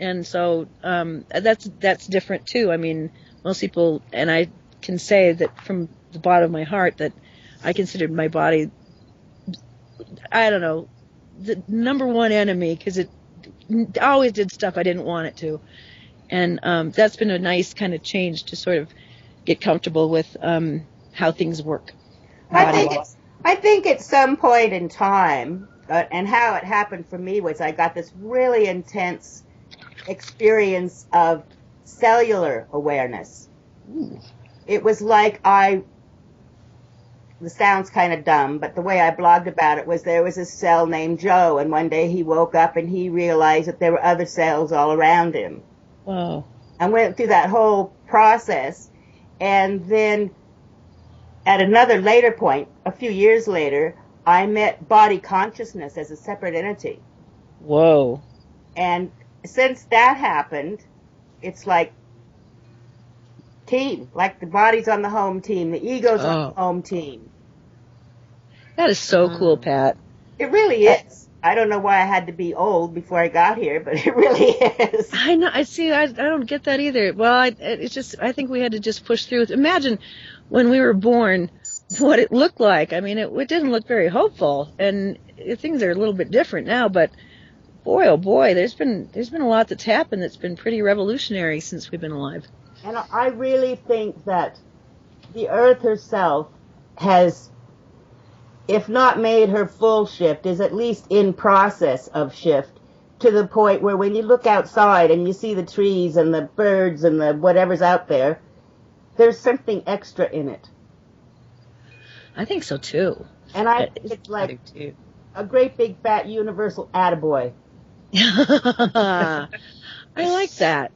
And so, that's different too. I mean, most people, and I can say that from the bottom of my heart that I considered my body, I don't know, the number one enemy, because it always did stuff I didn't want it to. And that's been a nice kind of change to sort of get comfortable with how things work. I think at some point in time, and how it happened for me was I got this really intense experience of cellular awareness. Ooh. It was like this sounds kind of dumb, but the way I blogged about it was there was a cell named Joe, and one day he woke up and he realized that there were other cells all around him. Wow. I went through that whole process, and then at another later point, a few years later, I met body consciousness as a separate entity. Whoa. And since that happened, it's like team, like the body's on the home team, the ego's on the home team. That is so cool, Pat. It really is. I don't know why I had to be old before I got here, but it really is. I know. I see. I don't get that either. Well, it's just, I think we had to just push through. Imagine when we were born, what it looked like. I mean, it didn't look very hopeful, and things are a little bit different now. But boy, oh boy, there's been a lot that's happened that's been pretty revolutionary since we've been alive. And I really think that the Earth herself has, if not made her full shift, is at least in process of shift, to the point where when you look outside and you see the trees and the birds and the whatever's out there, there's something extra in it. I think so too. And it's like a great big fat universal attaboy. I like that.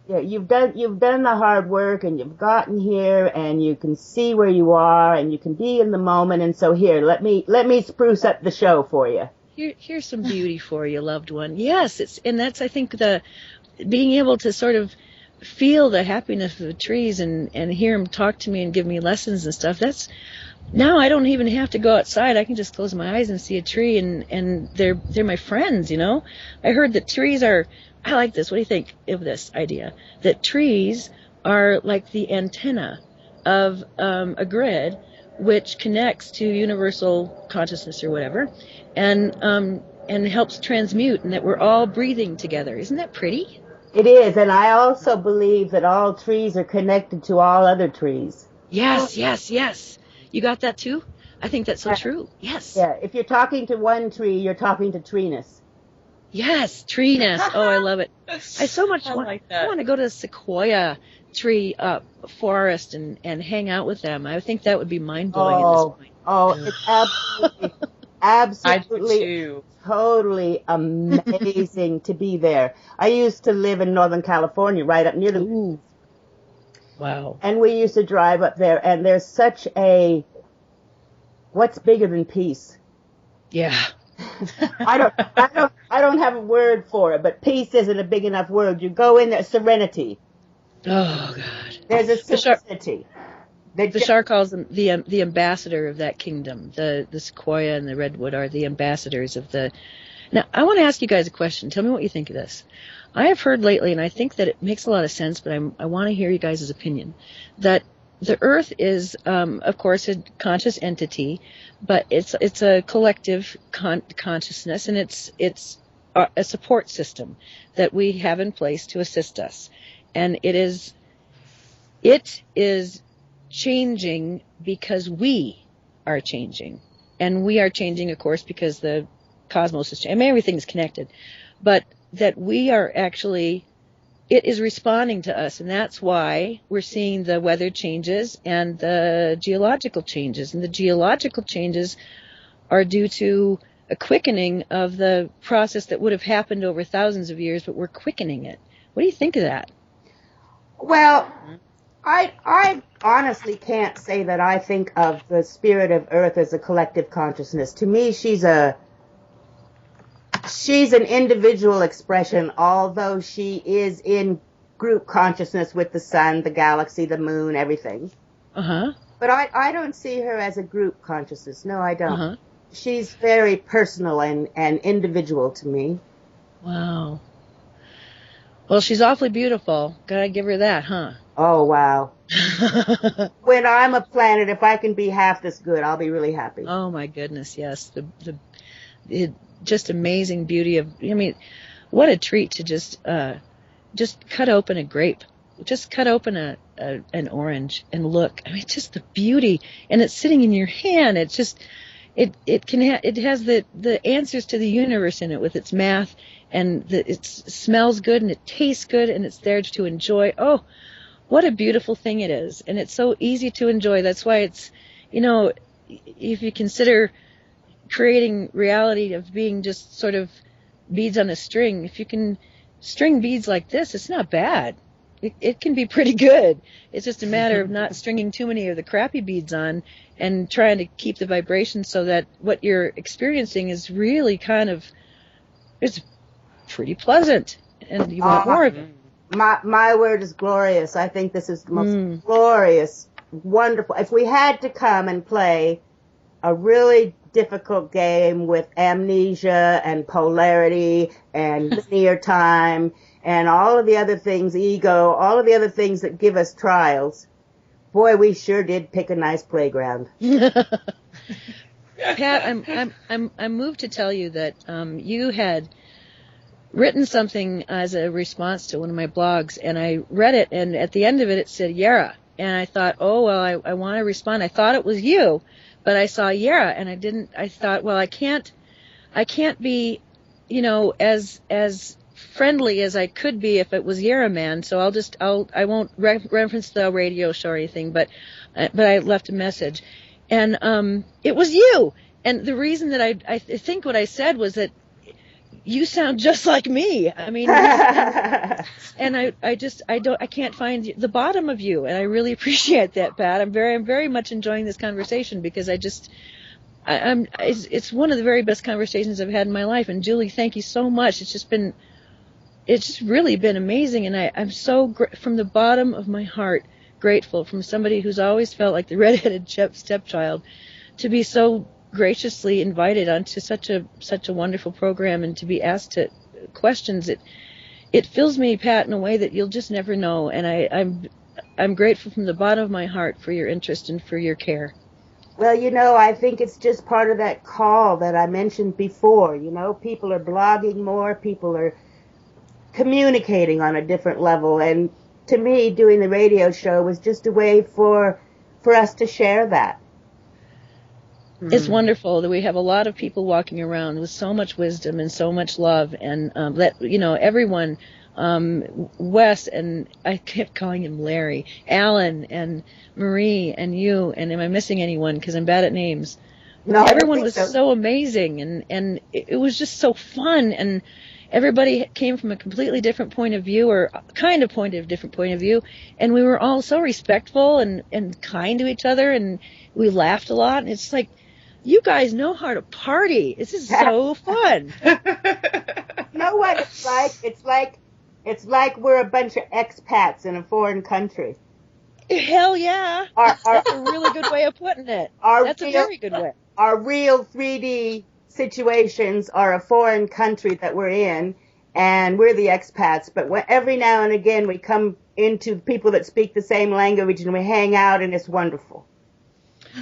Yeah, you've done the hard work, and you've gotten here, and you can see where you are, and you can be in the moment. And so here, let me spruce up the show for you. Here's some beauty for you, loved one. Yes, that's I think the being able to sort of feel the happiness of the trees and hear them talk to me and give me lessons and stuff. That's now I don't even have to go outside. I can just close my eyes and see a tree, and they're my friends, you know. I heard that trees are, I like this. What do you think of this idea? That trees are like the antenna of a grid which connects to universal consciousness or whatever, and helps transmute, and that we're all breathing together. Isn't that pretty? It is, and I also believe that all trees are connected to all other trees. Yes. You got that too? I think that's so true. Yes. Yeah, if you're talking to one tree, you're talking to treeness. Yes, treeness. Oh, I love it. I so much want to go to a sequoia tree forest and hang out with them. I think that would be mind-blowing at this point. Oh, it's absolutely, totally amazing to be there. I used to live in Northern California, right up near the... Ooh. Wow. And we used to drive up there, and there's such a... What's bigger than peace? Yeah. I don't have a word for it, but peace isn't a big enough word. You go in there, serenity. Oh God. There's a serenity. The Shar calls them the ambassador of that kingdom. The sequoia and the redwood are the ambassadors of the. Now I want to ask you guys a question. Tell me what you think of this. I have heard lately, and I think that it makes a lot of sense, but I want to hear you guys' opinion, that the Earth is, of course, a conscious entity, but it's a collective consciousness, and it's a support system that we have in place to assist us. And it is changing because we are changing. And we are changing, of course, because the cosmos is changing. I mean, everything's connected. But that we are actually, it is responding to us. And that's why we're seeing the weather changes and the geological changes. And the geological changes are due to a quickening of the process that would have happened over thousands of years, but we're quickening it. What do you think of that? Well, I honestly can't say that I think of the spirit of Earth as a collective consciousness. To me, she's an individual expression, although she is in group consciousness with the sun, the galaxy, the moon, everything. Uh-huh. But I don't see her as a group consciousness. No, I don't. Uh-huh. She's very personal and individual to me. Wow. Well, she's awfully beautiful. Gotta give her that, huh? Oh, wow. When I'm a planet, if I can be half this good, I'll be really happy. Oh, my goodness, yes. The just amazing beauty of, I mean, what a treat to just cut open a grape. Just cut open an orange and look. I mean, just the beauty. And it's sitting in your hand. It's just, it has the answers to the universe in it with its math, and it smells good and it tastes good and it's there to enjoy. Oh, what a beautiful thing it is. And it's so easy to enjoy. That's why it's, if you consider creating reality of being just sort of beads on a string, if you can string beads like this, it's not bad. It can be pretty good. It's just a matter of not stringing too many of the crappy beads on and trying to keep the vibration so that what you're experiencing is really it's pretty pleasant, and you want more of it. My word is glorious. I think this is the most glorious, wonderful. If we had to come and play a really difficult game with amnesia and polarity and linear time and all of the other things, ego, all of the other things that give us trials, boy, we sure did pick a nice playground. Pat, I'm moved to tell you that you had written something as a response to one of my blogs, and I read it, and at the end of it, it said Yara, and I thought, oh, well, I want to respond. I thought it was you, but I saw Yara, and I thought, well, I can't be, as friendly as I could be if it was Yara Man, so I won't reference the radio show or anything, but I left a message, and it was you, and the reason that I think what I said was that you sound just like me. I mean, and I can't find the bottom of you, and I really appreciate that, Pat. I'm very much enjoying this conversation because it's one of the very best conversations I've had in my life. And Julie, thank you so much. It's just really been amazing, and I'm so from the bottom of my heart grateful, from somebody who's always felt like the redheaded stepchild, to be so graciously invited onto such a wonderful program and to be asked questions. It fills me, Pat, in a way that you'll just never know, and I'm grateful from the bottom of my heart for your interest and for your care. Well, I think it's just part of that call that I mentioned before. People are blogging more, people are communicating on a different level, and to me, doing the radio show was just a way for us to share that. It's wonderful that we have a lot of people walking around with so much wisdom and so much love, and everyone, Wes, and I kept calling him Larry, Alan, and Marie, and you, and am I missing anyone? Because I'm bad at names. No, everyone was so amazing, and it was just so fun, and everybody came from a completely different point of view, or kind of different point of view, and we were all so respectful and kind to each other, and we laughed a lot, and it's like, you guys know how to party. This is so fun. You know what it's like? It's like we're a bunch of expats in a foreign country. Hell yeah. That's a really good way of putting it. That's a very good way. Our real 3D situations are a foreign country that we're in, and we're the expats. But every now and again we come into people that speak the same language, and we hang out, and it's wonderful.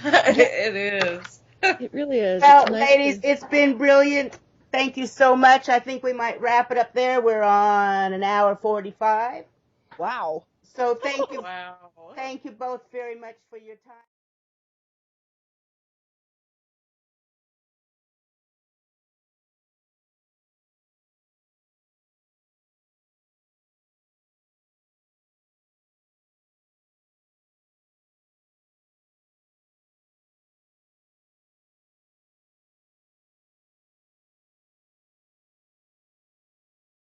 It is. It really is. Well, ladies, it's been brilliant. Thank you so much. I think we might wrap it up there. We're on an hour 45. Wow. So thank you. Wow. Thank you both very much for your time.